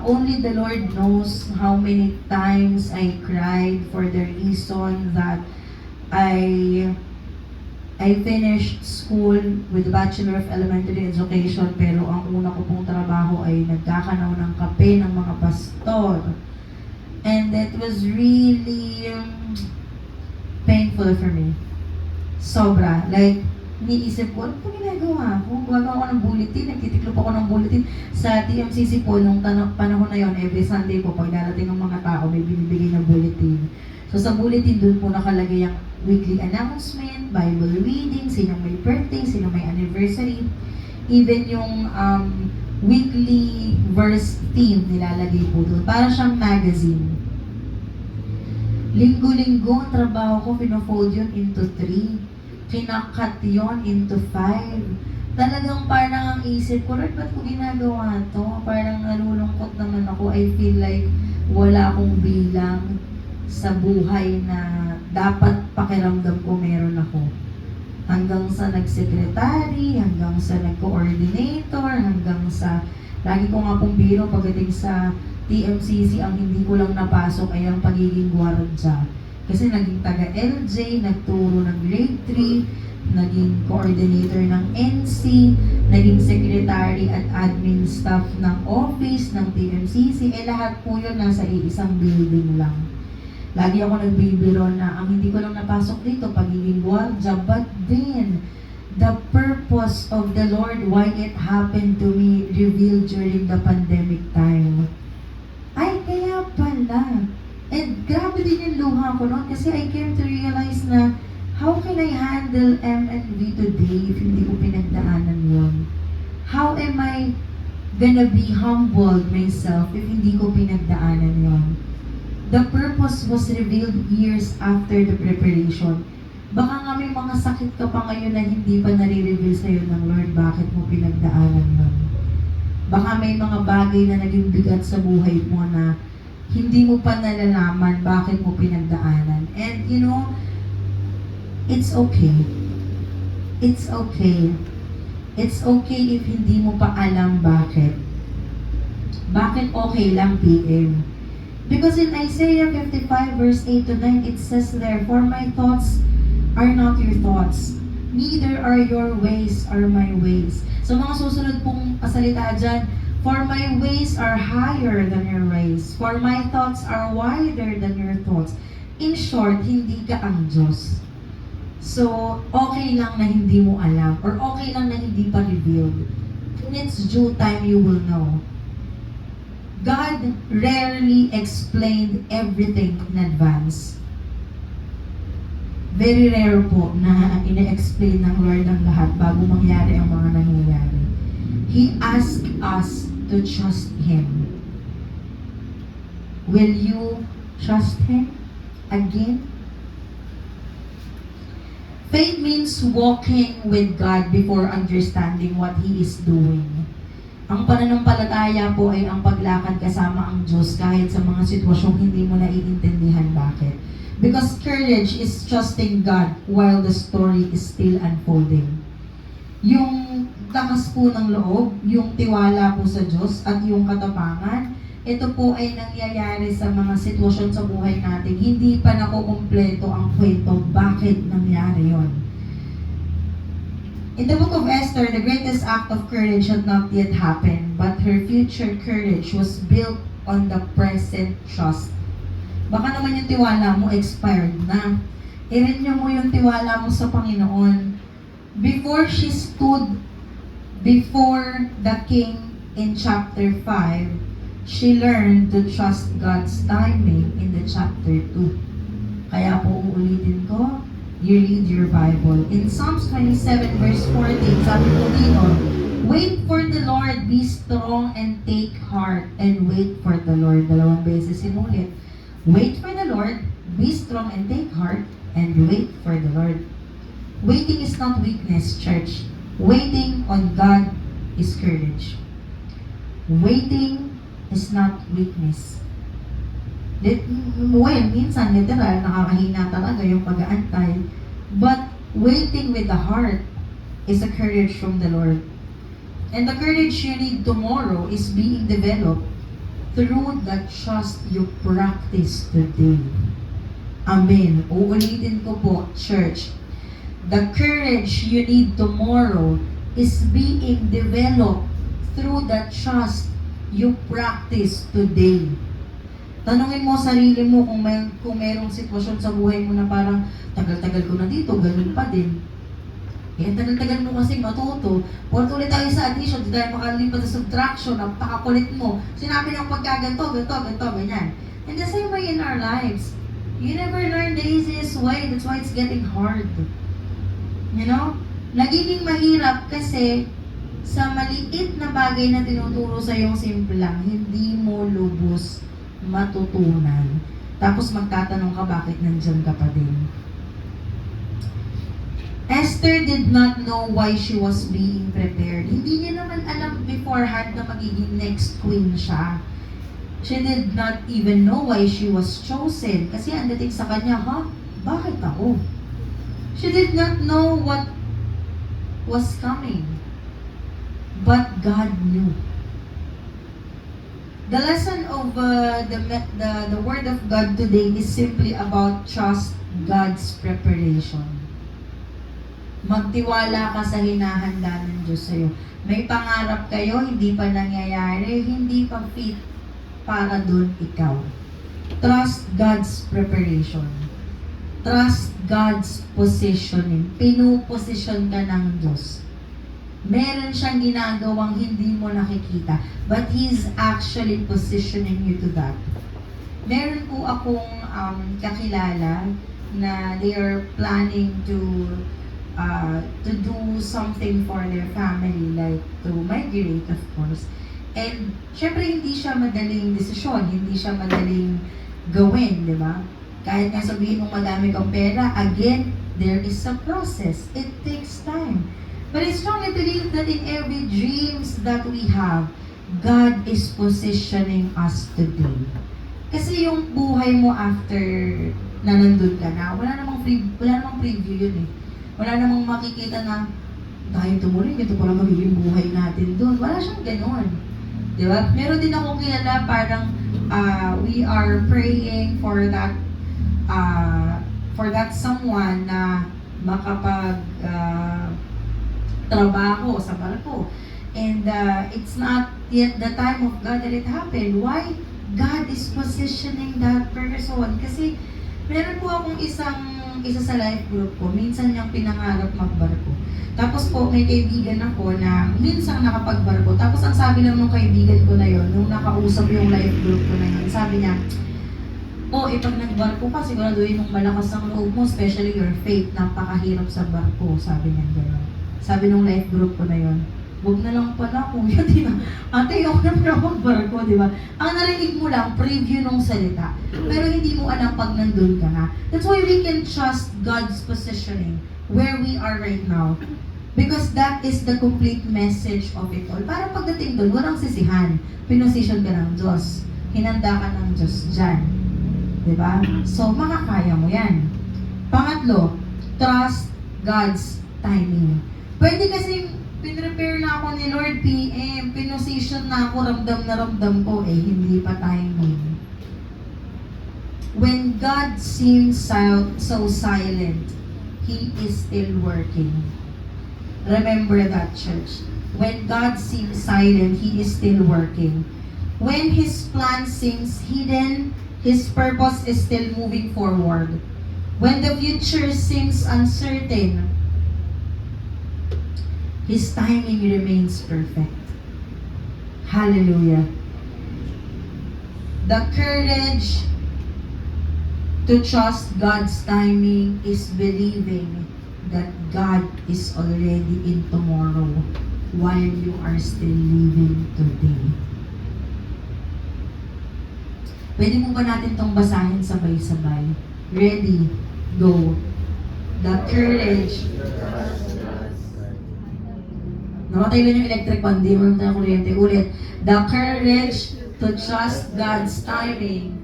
only the Lord knows how many times I cried for the reason that I finished school with Bachelor of Elementary Education, pero ang una ko pong trabaho ay nagkakanaw ng kape ng mga pastor. And it was really painful for me. Sobra. Like, niisip ko, ano po ginagawa ko? Gumagawa ko ng bulletin, nagtitiklop ako ng bulletin. Sa TMCC po, nung panahon na yon, every Sunday po, pag darating ng mga tao, may binibigay na bulletin. So sa bulletin, doon po nakalagay ang weekly announcement, Bible reading, sinong may birthday, sinong may anniversary. Even yung weekly verse theme nilalagay po doon. Para siyang magazine. Linggo-linggo ang trabaho ko, pinofold yun into 3. Kinakat yun into 5. Talagang parang ang isip ko, Lord, ba't ko ginagawa to? Parang nalulungkot naman ako. I feel like wala akong bilang sa buhay na dapat pakiramdam ko meron ako. Hanggang sa nag-secretary, hanggang sa nag-coordinator, hanggang sa, lagi ko nga pong biro pagdating sa TMCC, ang hindi ko lang napasok ay ang pagiging gwardya. Kasi naging taga-LJ, nagturo ng grade 3, naging coordinator ng NC, naging secretary at admin staff ng office ng TMCC, lahat po yun nasa iisang building lang. Lagi ako nagbibiro na ang hindi ko lang napasok dito, pagiging gwardya, but then, the purpose of the Lord, why it happened to me, revealed during the pandemic time. Ay, kaya pala. And grabe din yung luha ko noon kasi I came to realize na how can I handle MNV today if hindi ko pinagdaanan yun? How am I gonna be humbled myself if hindi ko pinagdaanan yun? The purpose was revealed years after the preparation. Baka nga may mga sakit ka pa ngayon na hindi pa nare-reveal sa'yo ng Lord, bakit mo pinagdaanan yun? Baka may mga bagay na naging bigat sa buhay mo na hindi mo pa nalalaman bakit mo pinagdaanan. And you know, it's okay. It's okay. It's okay if hindi mo pa alam bakit. Bakit okay lang, PM? Because in Isaiah 55 verse 8 to 9, it says there, "For my thoughts are not your thoughts, neither are your ways are my ways." So mga susunod pong salita dyan, "For my ways are higher than your ways, for my thoughts are wider than your thoughts." In short, hindi ka ang Diyos. So, okay lang na hindi mo alam, or okay lang na hindi pa revealed. In its due time, you will know. God rarely explained everything in advance. Very rare po na ina-explain ng Lord ang lahat bago mangyari ang mga nangyayari. He asked us to trust Him. Will you trust Him again? Faith means walking with God before understanding what He is doing. Ang pananampalataya po ay ang paglakad kasama ang Diyos kahit sa mga sitwasyong hindi mo naiintindihan bakit. Because courage is trusting God while the story is still unfolding. Yung lakas po ng loob, yung tiwala po sa Diyos at yung katapangan, ito po ay nangyayari sa mga sitwasyon sa buhay natin. Hindi pa nakukumpleto ang kwento bakit nangyari yon. In the book of Esther, the greatest act of courage had not yet happened, but her future courage was built on the present trust. Baka naman yung tiwala mo expired na. I-renew mo yung tiwala mo sa Panginoon. Before she stood before the king in chapter 5, she learned to trust God's timing in the chapter 2. Kaya po uulitin ko, you read your Bible. In Psalms 27 verse 14, sabi po dito, "Wait for the Lord, be strong and take heart." And wait for the Lord. Dalawang beses sinulit. Wait for the Lord, be strong and take heart, and wait for the Lord. Waiting is not weakness, church. Waiting on God is courage. Waiting is not weakness. Well, minsan literal, nakakahina talaga yung pag-aantay. But waiting with the heart is a courage from the Lord. And the courage you need tomorrow is being developed through the trust you practice today. Amen. Uulitin ko po, church. The courage you need tomorrow is being developed through the trust you practice today. Tanungin mo sarili mo kung mayroong sitwasyon sa buhay mo na parang tagal-tagal ko na dito, ganun pa din. Eh, tagal-tagal mo kasi matuto. Port ulit tayo sa addition, di tayo makalipat sa subtraction, napakakulit mo. Sinabi ng pagkaganto, ganto, ganyan. And the same way in our lives. You never learn the easiest way, that's why it's getting hard. You know? Nagiging mahirap kasi sa maliit na bagay na tinuturo sa iyong simple lang, hindi mo lubos matutunan. Tapos magtatanong ka bakit nandyan ka pa din. Esther did not know why she was being prepared. Hindi niya naman alam beforehand na magiging next queen siya. She did not even know why she was chosen. Kasi ang dating sa kanya, bakit ako? She did not know what was coming. But God knew. The lesson of the Word of God today is simply about trust God's preparation. Magtiwala ka sa hinahanda ng Diyos sa'yo. May pangarap kayo, hindi pa nangyayari, hindi pa fit para doon ikaw. Trust God's preparation. Trust God's positioning. Pinuposisyon ka ng Diyos. Meron siyang ginagawang hindi mo nakikita, but He's actually positioning you to that. Meron po akong kakilala na they are planning to do something for their family, like to migrate, of course. And syempre hindi siya madaling desisyon, hindi siya madaling gawin, di ba? Kahit nga sabihin mong madami kang pera, again, there is a process. It takes time. But I strongly believe that in every dreams that we have, God is positioning us today. Kasi yung buhay mo after na nandun ka na, wala namang preview yun eh. Wala namang makikita na tayo tumuloy, ito pala magiging buhay natin doon. Wala siyang ganon. Di ba? Meron din akong kilala parang we are praying for that someone na makapag trabaho sa barko. And it's not yet the time of God that it happened. Why? God is positioning that person. Kasi meron po akong isa sa life group ko, minsan niyang pinangarap magbarko. Tapos po, may kaibigan ako na minsan nakapagbarko. Tapos ang sabi lang ng kaibigan ko na yon, nung nakausap yung life group ko na yun, sabi niya, pag nagbarko ka, siguraduhin mong malakas ang loob mo, especially your faith, napakahirap sa barko, sabi niya gano'n. Sabi nung life group ko na yon, huwag na lang pala, kuya, ate, ako na magbarko, di ba? Ang narinig mo lang, preview nung salita, pero hindi mo alam pag nandun ka na. That's why we can trust God's positioning where we are right now. Because that is the complete message of it all. Para pagdating doon, walang sisihan. Pinosisyon ka ng Diyos. Hinanda ka ng Diyos dyan. Diba? So, makakaya mo yan. Pangatlo, trust God's timing. Pwede kasi pinrepare na ako ni Lord PM, pinosisyon na ako, ramdam ko, hindi pa timing. When God seems so silent, He is still working. Remember that, church. When God seems silent, He is still working. When His plan seems hidden, His purpose is still moving forward. When the future seems uncertain, His timing remains perfect. Hallelujah. The courage to trust God's timing is believing that God is already in tomorrow while you are still living today. Pwede mo ba natin itong basahin sabay-sabay? Ready, go. The courage. Namatay lang yung electric pan, di mo na kuryente. Ulit. The courage to trust God's timing.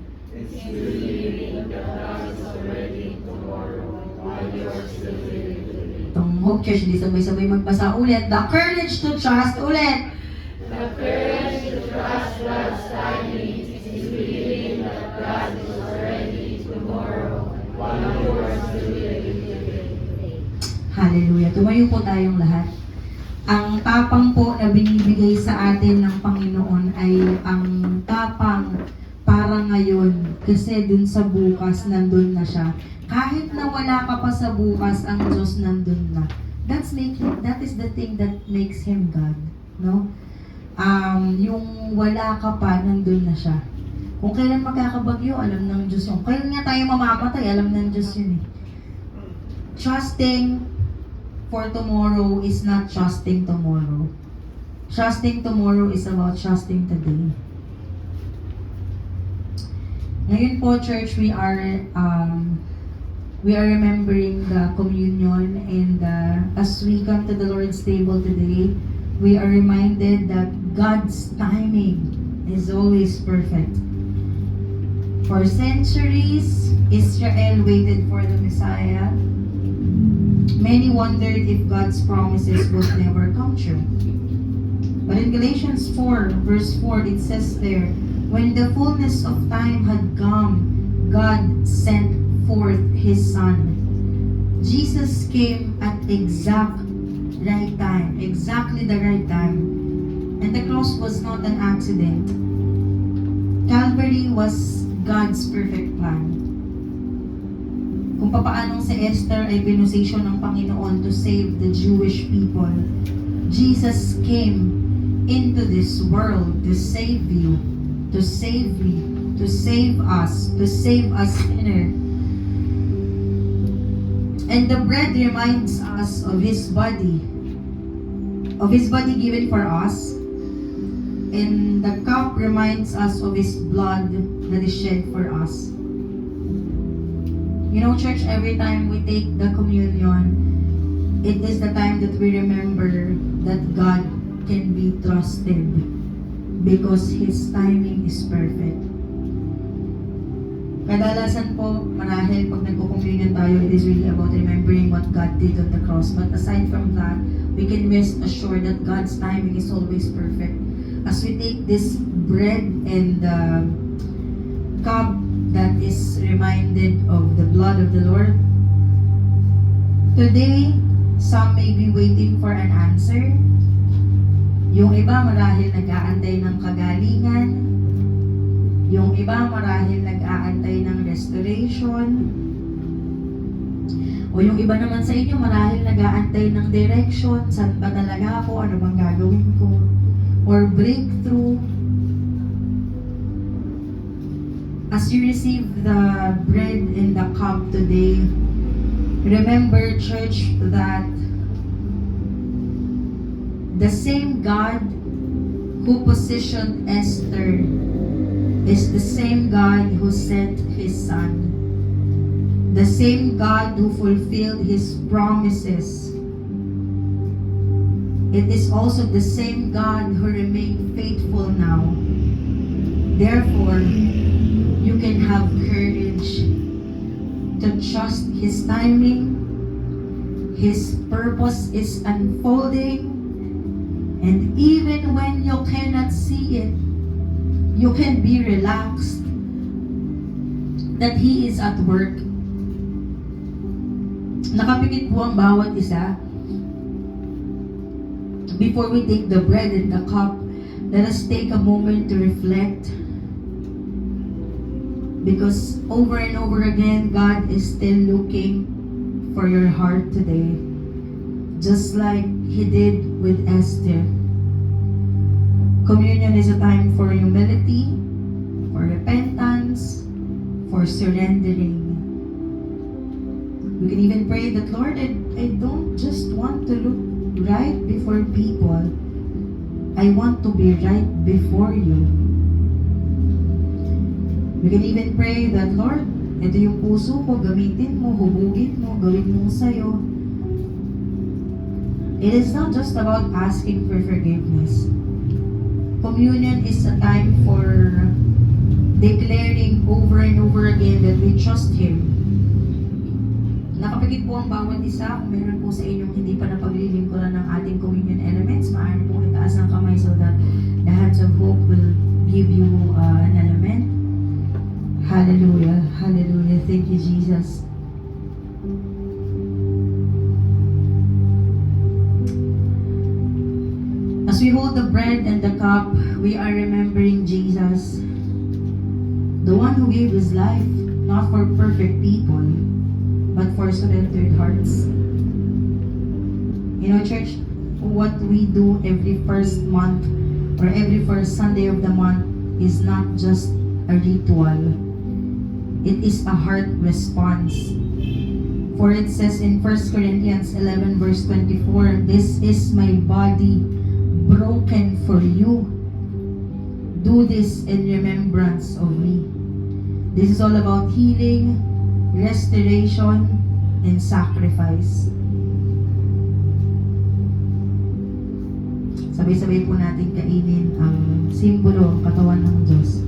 Itong Hope Church, di sabay-sabay magbasa. Ulit. The courage to trust. Ulit. The courage to trust God's timing is believing that God is already tomorrow while you are still living today. Hallelujah. Tumayo po tayong lahat. Ang tapang po na binibigay sa atin ng Panginoon ay ang tapang para ngayon. Kasi dun sa bukas, nandun na siya. Kahit na wala ka pa sa bukas, ang Diyos nandun na. That is the thing that makes Him God. No? Yung wala ka pa, nandun na siya. Kung kailan magkakabagyo, alam ng Diyos yun. Kailan nga tayo mamamatay, alam ng Diyos yun eh. Trusting for tomorrow is not trusting tomorrow. Trusting tomorrow is about trusting today. Ngayon po, church, we are remembering the communion, and as we come to the Lord's table today, we are reminded that God's timing is always perfect. For centuries, Israel waited for the Messiah. Many wondered if God's promises would never come true. But in Galatians 4, verse 4, it says there, when the fullness of time had come, God sent forth His Son. Jesus came at exactly the right time. And the cross was not an accident. Calvary was God's perfect plan. Kung papaanong si Esther ay binusisyon ng Panginoon to save the Jewish people, Jesus came into this world to save you, to save me, to save us sinner. And the bread reminds us of His body given for us. And the cup reminds us of His blood that is shed for us. You know, church, every time we take the communion, it is the time that we remember that God can be trusted because His timing is perfect. Kadalasan po, marahil pag nagko-communion tayo, it is really about remembering what God did on the cross. But aside from that, we can rest assured that God's timing is always perfect. As we take this bread and cup that is reminded of the blood of the Lord, today, some may be waiting for an answer. Yung iba marahil nag-aantay ng kagalingan. Yung iba marahil nag-aantay ng restoration. O yung iba naman sa inyo marahil nag-aantay ng direction. Saan ba talaga ako? Ano bang gagawin ko? Or breakthrough. As you receive the bread and the cup today, remember, church, that the same God who positioned Esther is the same God who sent His Son. The same God who fulfilled His promises. It is also the same God who remained faithful now. Therefore, you can have courage to trust His timing. His purpose is unfolding. And even when you cannot see it, you can be relaxed that He is at work. Nakapikit po ang bawat isa. Before we take the bread and the cup, let us take a moment to reflect. Because over and over again, God is still looking for your heart today. Just like He did with Esther. Communion is a time for humility, for repentance, for surrendering. We can even pray that, Lord, I don't just want to look right before people. I want to be right before you. We can even pray that, Lord, ito yung puso ko, gamitin mo, hubugin mo, gawin mo sa'yo. It is not just about asking for forgiveness. Communion is a time for declaring over and over again that we trust Him. Nakapikit po ang bawat isa. Kung meron po sa inyong hindi pa napaglilingkuran ng ating communion elements, maaari po itaas ang kamay so that the hands of hope will give you an element. Hallelujah. Hallelujah. Thank you, Jesus. As we hold the bread and the cup, we are remembering Jesus, the one who gave His life, not for perfect people, but for surrendered hearts. You know, church, what we do every first month or every first Sunday of the month is not just a ritual. It is a heart response. For it says in 1 Corinthians 11 verse 24, "This is my body broken for you. Do this in remembrance of me." This is all about healing, restoration, and sacrifice. Sabay-sabay po natin kainin ang simbolo, ang katawan ng Diyos.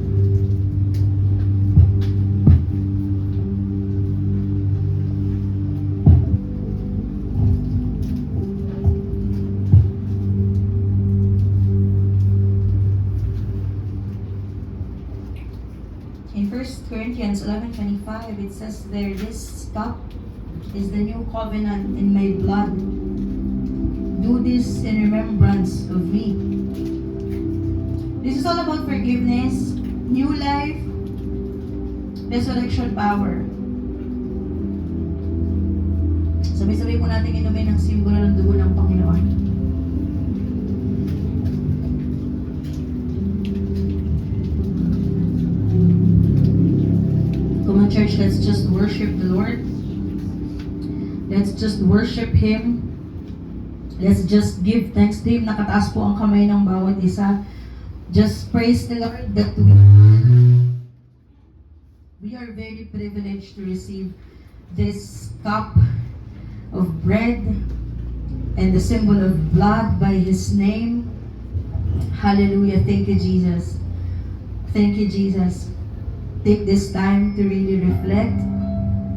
In 1 Corinthians 11:25, it says there, "This cup is the new covenant in my blood. Do this in remembrance of me." This is all about forgiveness, new life, resurrection power. Sabay-sabay po natin inumin ang simbolo ng dugo ng Panginoon. Come on, church, let's just worship the Lord. Let's just worship Him. Let's just give thanks to Him. Nakataas po ang kamay ng bawat isa. Just praise the Lord that we are very privileged to receive this cup of bread and the symbol of blood by His name. Hallelujah. Thank you, Jesus. Thank you, Jesus. Take this time to really reflect.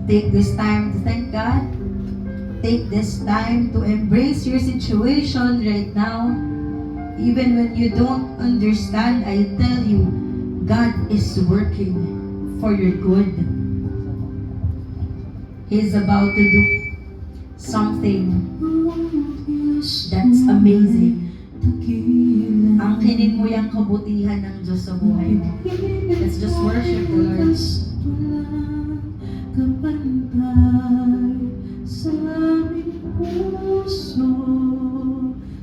Take this time to thank God. Take this time to embrace your situation right now. Even when you don't understand, I tell you, God is working for your good. He's about to do something that's amazing. Angkinin mo yung kabutihan ng Diyos sa buhay mo. Let's just worship the Lord. Kapantay sa aming puso,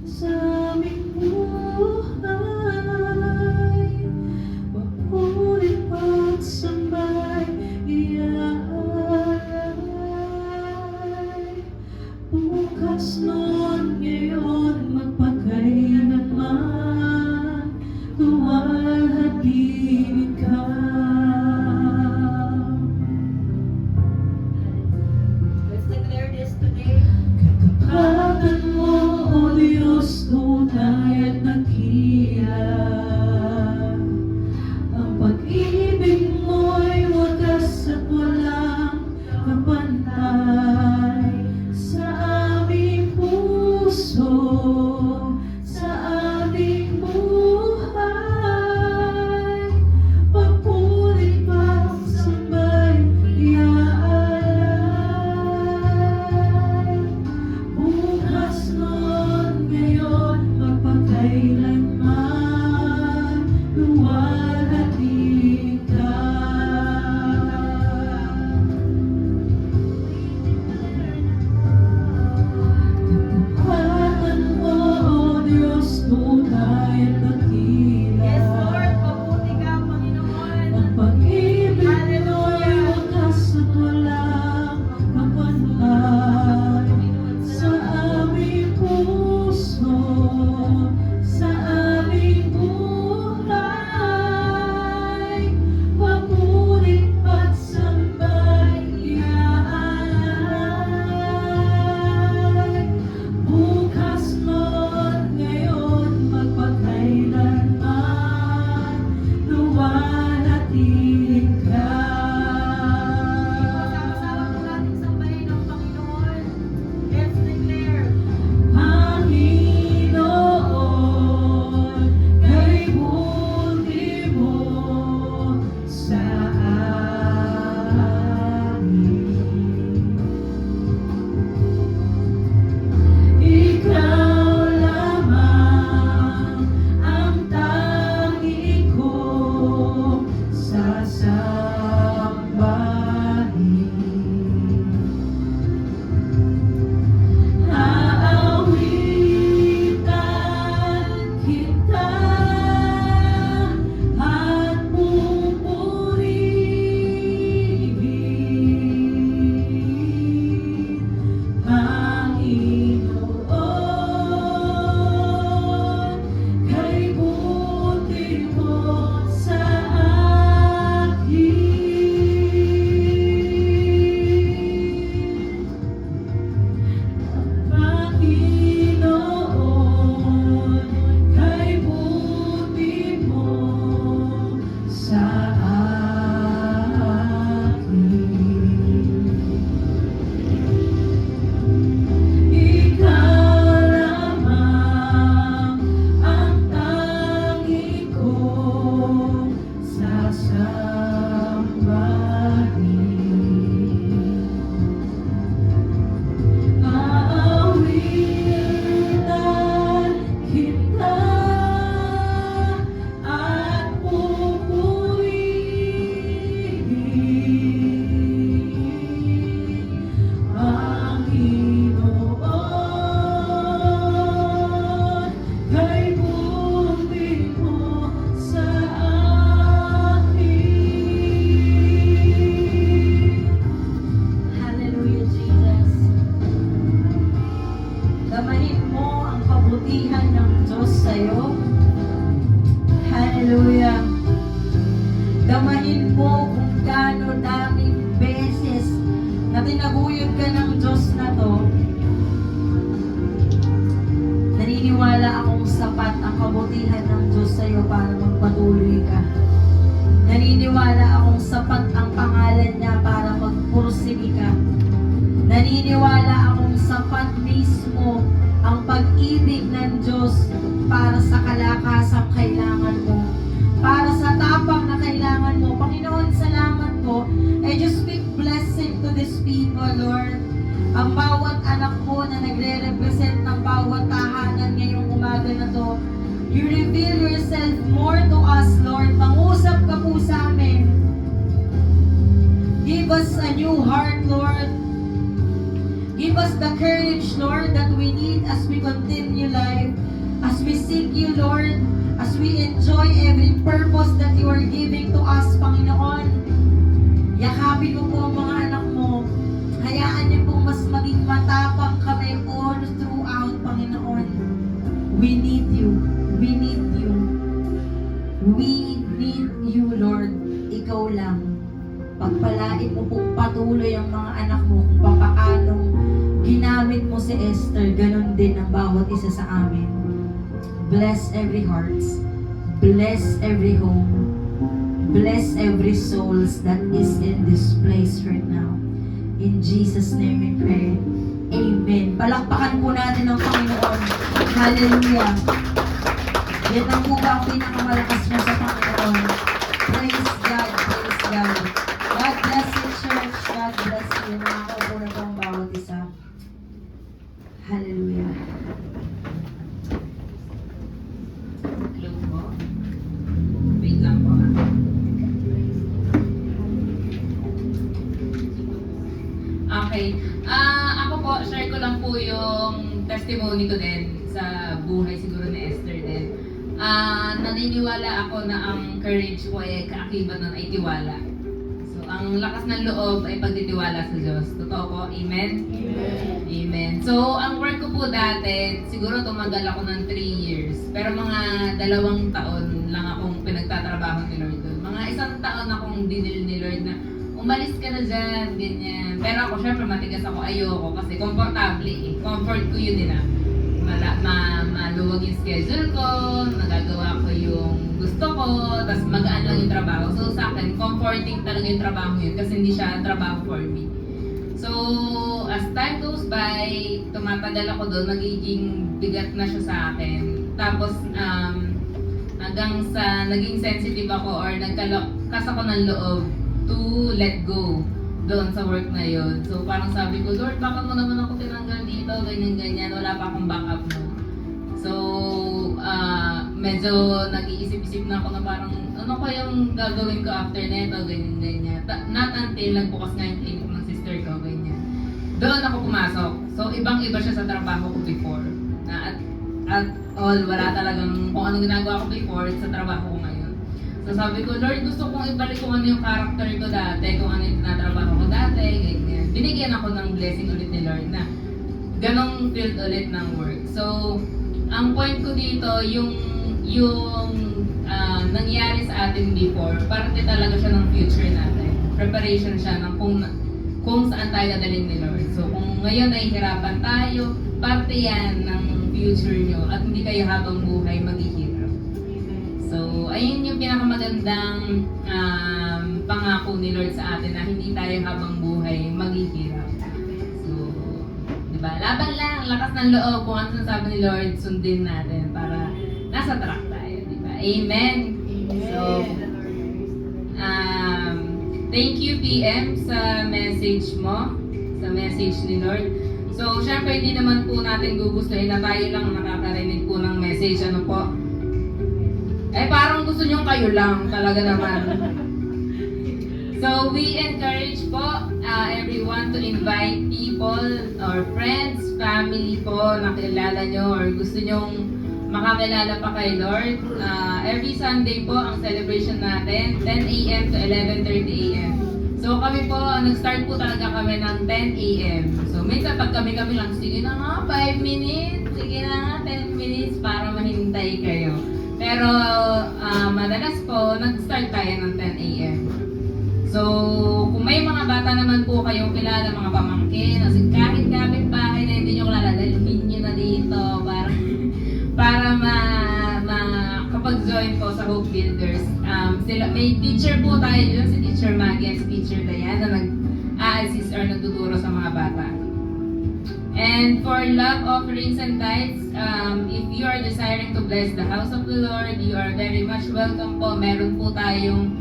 sa aming buhay, papuri pagsambay, iaalay. Bukas noon, ngayon, magpakailanman, luwalhati ka. Let's declare this today. Katapatan mo, O Diyos, tunay at dakila. Ang pag-ibig mo'y wagas at walang kapantay. Sa aming puso, sa aming buhay, papuri pagsambay, iaalay. Bukas noon, ngayon, magpakailanman, sa'yo para magpatuloy ka. Naniniwala akong sapat ang pangalan niya para magpursige ka. Naniniwala akong sapat mismo ang pag-ibig ng Diyos para sa kalakasang kailangan mo, para sa tapang na kailangan mo. Panginoon, salamat po. I just speak blessing to these people, Lord. Ang bawat anak mo na nagre-represent ng bawat tahanan ngayong umaga na to, you reveal yourself more to us, Lord. Pangusap ka po sa amin. Give us a new heart, Lord. Give us the courage, Lord, that we need as we continue life, as we seek you, Lord, as we enjoy every purpose that you are giving to us, Panginoon. Yakapin mo po ang mga anak mo. Hayaan niyo pong mas maging matapang kami all throughout, Panginoon. We need you. We need you. We need you, Lord. Ikaw lang. Pagpalain mo pong patuloy ang mga anak mo kung paano ginamit mo si Esther, ganun din ang bawat isa sa amin. Bless every heart. Bless every home. Bless every souls that is in this place right now. In Jesus' name we pray. Amen. Palakpakan po natin ang Panginoon. Hallelujah. Yan ang po ba ang pinakamalakas mo sa Panginoon. Praise God. Praise God. God bless you, church. God bless you. Nakakaupo na po ang bawat isa. Hallelujah. Hello po. Wait lang po. Okay. Ako po, share ko lang po yung testimony ko din sa buhay siguro ni Esther din. Naniniwala ako na ang courage ko ay kaakibat nun ay tiwala. So, ang lakas ng loob ay pagtitiwala sa Diyos. Totoo po? Amen? Amen. Amen. So, ang work ko po dati, siguro tumagal ako ng 3 years. Pero mga 2 taon lang akong pinagtatrabaho ni Lord doon. Mga 1 taon akong dinil ni Lord na umalis ka na dyan, ganyan. Pero ako, syempre, matigas ako, ayoko kasi komportable eh. Comfort ko yun din ah. Maluwag yung schedule ko, nagagawa ko yung gusto ko, tapos magaan lang yung trabaho. So sa akin, comforting talaga yung trabaho yun kasi hindi siya trabaho for me. So, as time goes by, tumatagal ako doon, nagiging bigat na siya sa akin. Tapos, hanggang sa naging sensitive ako or nagkakas ako ng loob to let go doon sa work na yon. So parang sabi ko, Lord, bakit mo naman ako tinanggal dito, ganyan-ganyan, wala pa akong backup mo. So, medyo nag-iisip-isip na ako na parang, ano kayang gagawin ko after neto, ganyan-ganyan. Not until nagbukas nga yung clinic ng sister ko, ganyan. Doon ako pumasok. So, ibang-iba siya sa trabaho ko before. At all, wala talagang kung anong ginagawa ko before sa trabaho ko ngayon. So sabi ko, Lord, gusto kong ibalik kung ano yung character ko dati, kung ano yung tinatrabaho ko dati, ganyan. Binigyan ako ng blessing ulit ni Lord na ganong field ulit ng work. So, ang point ko dito, yung nangyari sa atin before, parte talaga siya ng future natin. Preparation siya ng kung saan tayo dadalhin ni Lord. So, kung ngayon nahihirapan tayo, parte yan ng future nyo at hindi kayo habang buhay maghihirap. So, ayun yung pinakamagandang pangako ni Lord sa atin na hindi tayo habang buhay maghihirap. So, di ba? Laban lang, lakas ng loob. Kung ano sabi ni Lord, sundin natin para nasa track tayo, di ba? Amen? So, thank you PM sa message mo, sa message ni Lord. So, syempre hindi naman po natin gugustuhin na tayo lang nakakarinig po ng message. Ano po? Eh, parang gusto nyo kayo lang, talaga naman. So, we encourage po everyone to invite people or friends, family po na kilala nyo or gusto nyong makakilala pa kay Lord. Every Sunday po, ang celebration natin, 10 a.m. to 11:30 a.m. So, kami po, nag-start po talaga kami ng 10 a.m. So, minsan pag kami lang, sige na nga, 5 minutes, sige na nga, 10 minutes para mahintay kayo. Pero madalas po, nag-start tayo ng 10 a.m. So, kung may mga bata naman po kayong kilala, mga pamangkin, o kahit kapit-bahay na hindi nyo kilala, dalhin nyo na dito para kapag mag-join po sa Hope Builders. May teacher po tayo dun, si Teacher Maggie at si Teacher Diane na nag-a-assist or nagtuturo sa mga bata. And for love offerings and tithes, if you are desiring to bless the house of the Lord, you are very much welcome po. Meron po tayong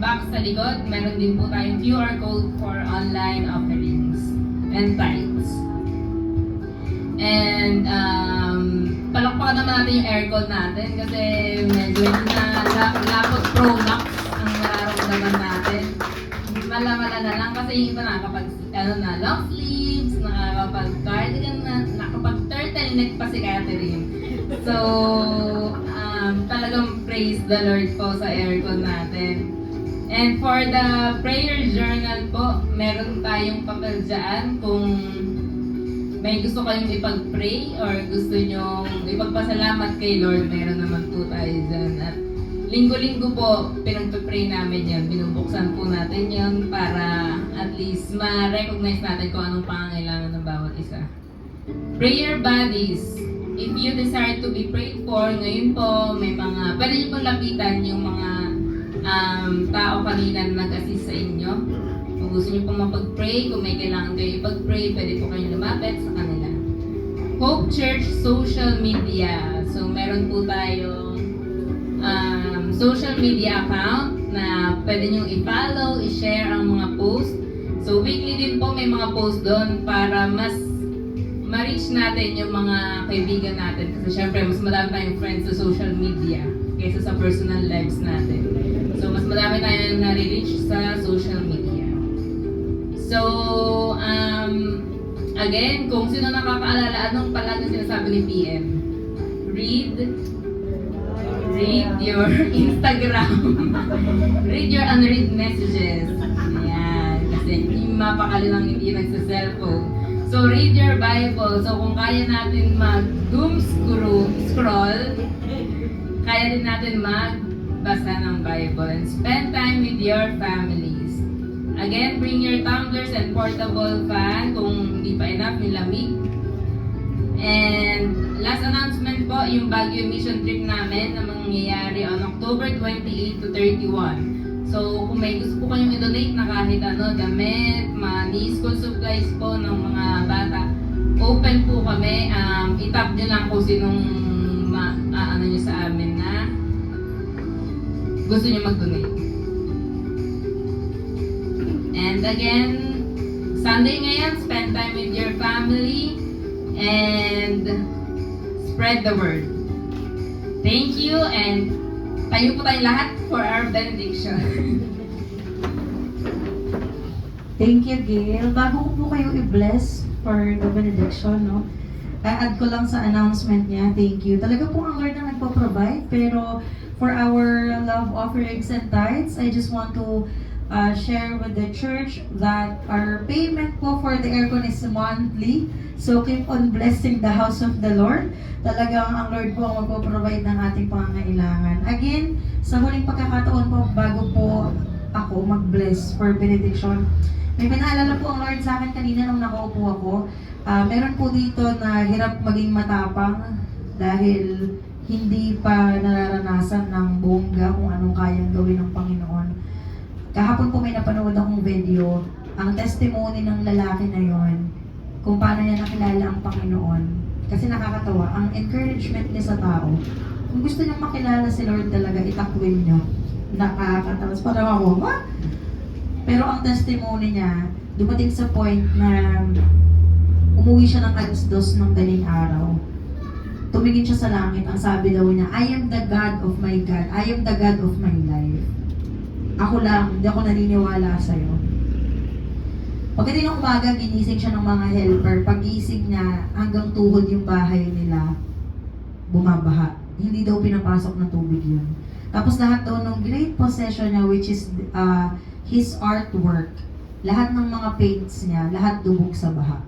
box sa likod. Meron din po tayong QR code for online offerings and tithes. And palakpakan naman natin yung aircon natin kasi medyo na lapot Pro Max ang nararamdaman natin. Mala-mala na lang kasi yung iba nakakapag long sleeves, nakakapag cardigan na, nakakapag turtleneck pa si Catherine. So, talagang praise the Lord po sa aircon natin. And for the prayer journal po, meron tayong papel dyan kung may gusto kayong ipag-pray or gusto nyong ipagpasalamat kay Lord, meron naman po tayo dyan. At linggo-linggo po, pinag-pray namin yan. Binubuksan po natin yan para at least ma-recognize natin kung anong pangangailangan ng bawat isa. Prayer buddies. If you desire to be prayed for, ngayon po, may mga, pwede nyo pong lapitan yung mga tao kanina na nag-assist sa inyo. Kung gusto nyo pong mapag-pray, kung may kailangan kayo ipag-pray, pwede po kayong lumapit sa kanila. Hope Church Social Media. So, meron po tayong social media account na pwede nyo i-follow, i-share ang mga post. So, weekly din po may mga post doon para mas ma-reach natin yung mga kaibigan natin. Kasi syempre, mas madami tayong friends sa social media kaysa sa personal lives natin. So, mas madami tayong na-reach sa social media. So, again, kung sino nakakaalala, anong palagi sinasabi ni PM? Read your Instagram. Read your unread messages. Ayan. Kasi yung mapakali lang hindi nagsa-cellphone. So, read your Bible. So, kung kaya natin mag-doom scroll, kaya din natin magbasa ng Bible. And spend time with your families. Again, bring your tumblers and portable fan kung hindi pa enough yung lamig. And last announcement po, yung Baguio mission trip namin na mangyayari on October 28 to 31. So, kung may gusto po kayong i-donate na kahit ano, damit, money, school supplies po ng mga bata, open po kami. I-tap nyo lang kung sinong ano nyo sa amin na gusto nyo mag-donate. And again, Sunday ngayon, spend time with your family and spread the word. Thank you, and tayo po tayong lahat for our benediction. Thank you, Gail. Bago ko po kayo i-bless for the benediction, no? I-add ko lang sa announcement niya, thank you. Talaga po ang Lord na nagpo-provide, pero for our love offerings and tithes, I just want to share with the church that our payment po for the aircon is monthly. So keep on blessing the house of the Lord. Talagang ang Lord po ang magpo-provide ng ating pangangailangan. Again, sa huling pagkakataon po, bago po ako mag-bless for benediction, may pinaalala po ang Lord sa akin kanina nung nakaupo ako. Meron po dito na hirap maging matapang dahil hindi pa nararanasan ng bongga kung anong kayang gawin ng Panginoon. Kahapon po may napanood akong video, ang testimony ng lalaki na yon, kung paano niya nakilala ang Panginoon. Kasi nakakatawa, ang encouragement niya sa tao, kung gusto niyang makilala si Lord talaga, itakwil niyo. Nakakatawa. Parang ako, ha? Pero ang testimony niya, dumating sa point na umuwi siya ng 2:00 ng daling araw. Tumingin siya sa langit, ang sabi daw niya, I am the God of my God. I am the God of my life. Ako lang, hindi ako naniniwala sa'yo. Pagdating ng umaga, ginising siya ng mga helper. Pag-gising niya, hanggang tuhod yung bahay nila, bumabaha. Hindi daw pinapasok ng tubig yun. Tapos lahat daw ng great possession niya, which is his artwork, lahat ng mga paints niya, lahat dubog sa baha.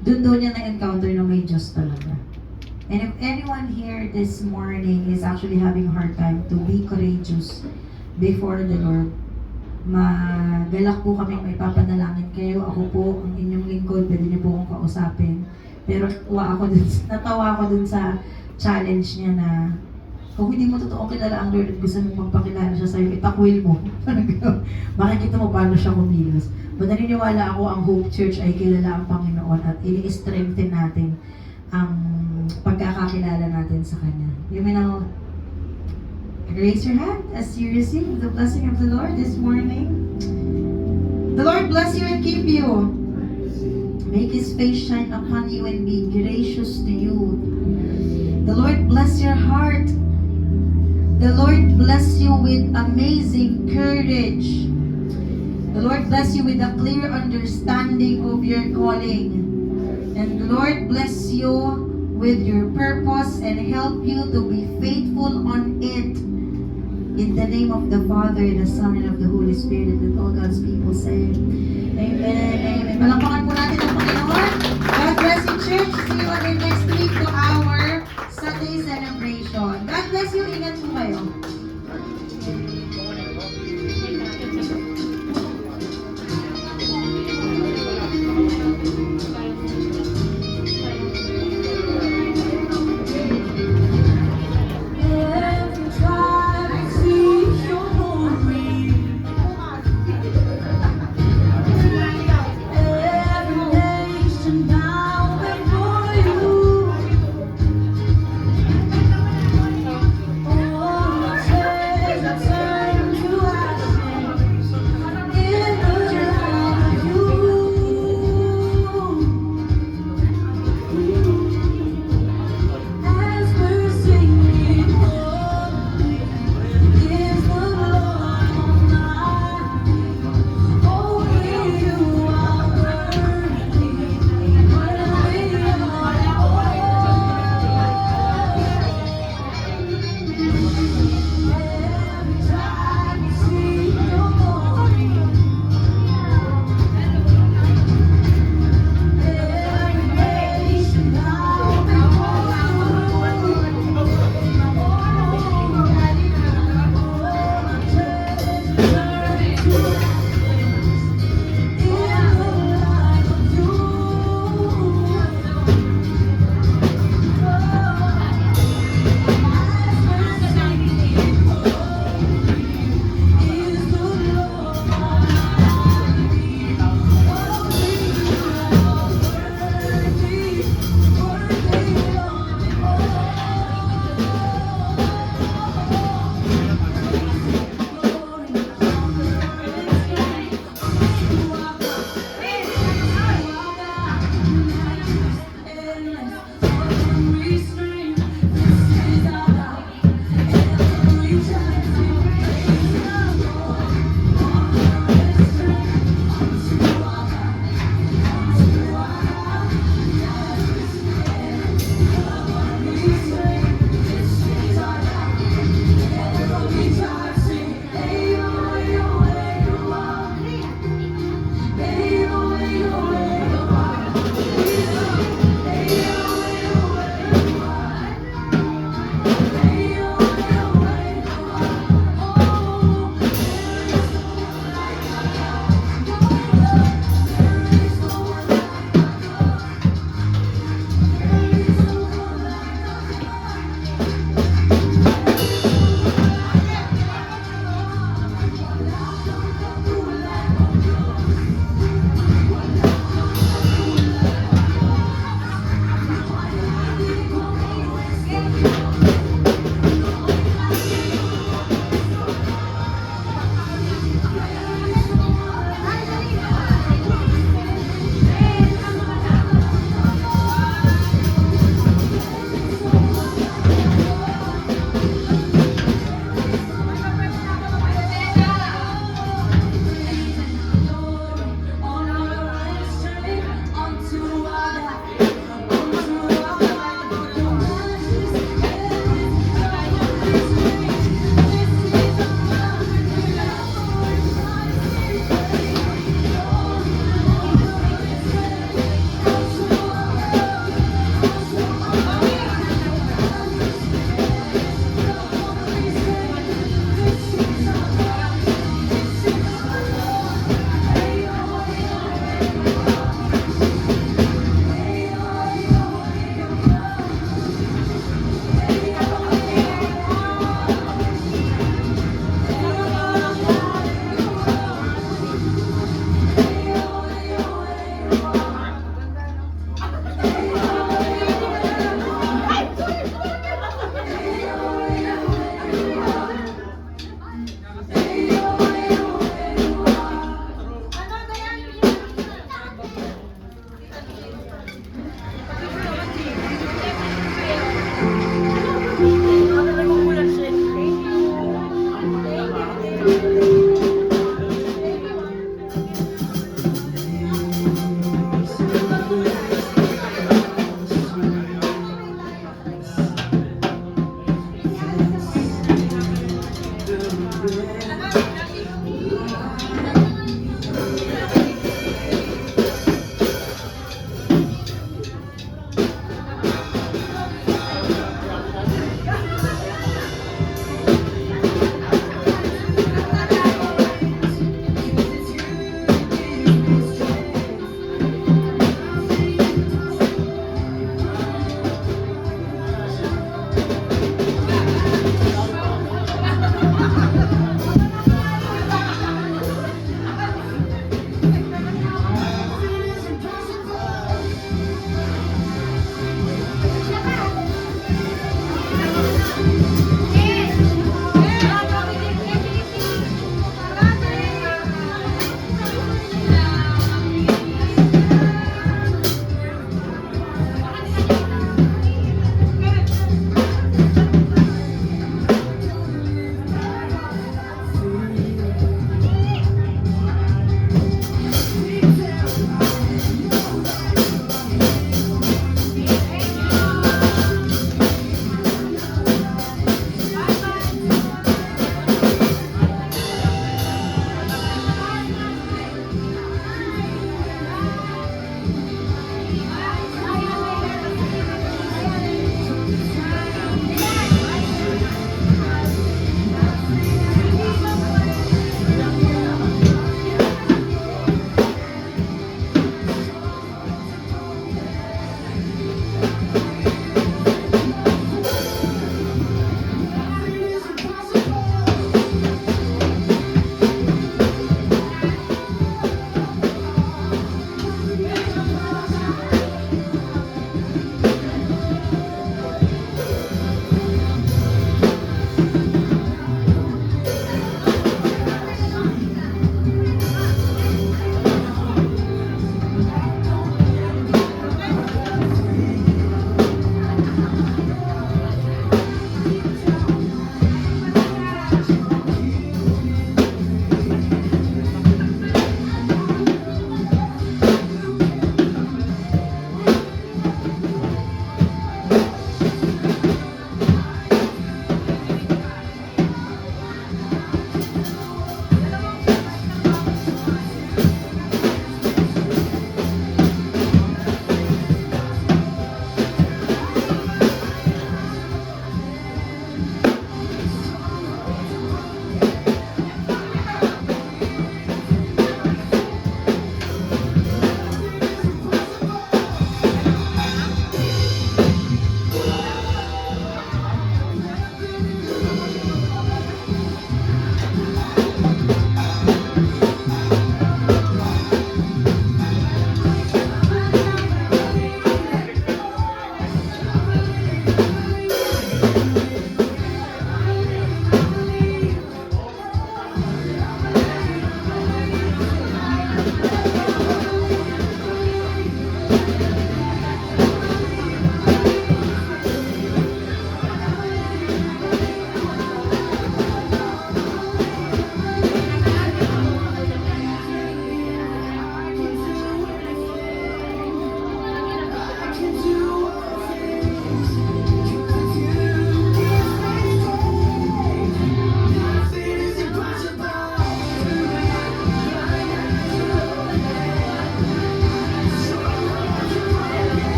Doon daw niya na-encounter na may Diyos talaga. And if anyone here this morning is actually having a hard time to be courageous before the Lord, magalak po kami may papanalangin kayo. Ako po, ang inyong lingkod, pwede niyo po akong kausapin. Pero natawa ako dun sa challenge niya na Kung hindi mo totoo kilala ang Lord at gusto mong magpakilala siya sa'yo, itakwil mo. Makikita mo paano siya kumilos. But naniniwala ako ang Hope Church ay kilala ang Panginoon at ini-strengthen natin ang pagkakakilala natin sa Kanya. You may now raise your hand as you receive the blessing of the Lord this morning. The Lord bless you and keep you. Make His face shine upon you and be gracious to you. The Lord bless your heart. The Lord bless you with amazing courage. The Lord bless you with a clear understanding of your calling. And the Lord bless you with your purpose and help you to be faithful on it. In the name of the Father, the Son, and of the Holy Spirit, and all God's people say, Amen. Amen. Palakpakan po natin ang Panginoon. God bless you, church. See you again next week to our Sunday celebration. God bless you. Ingat po kayo. Oh,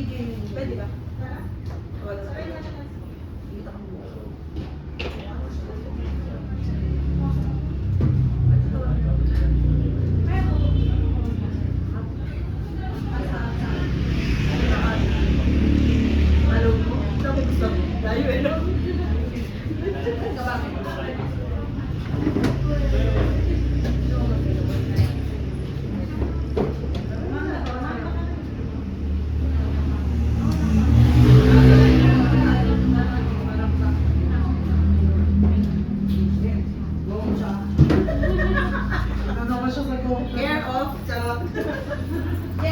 magiging, pwede ba? Wala. Ano mo? Sabi gusto mo. Layo eh, no? Kabangin. Ano naman siya sa go? Care of the...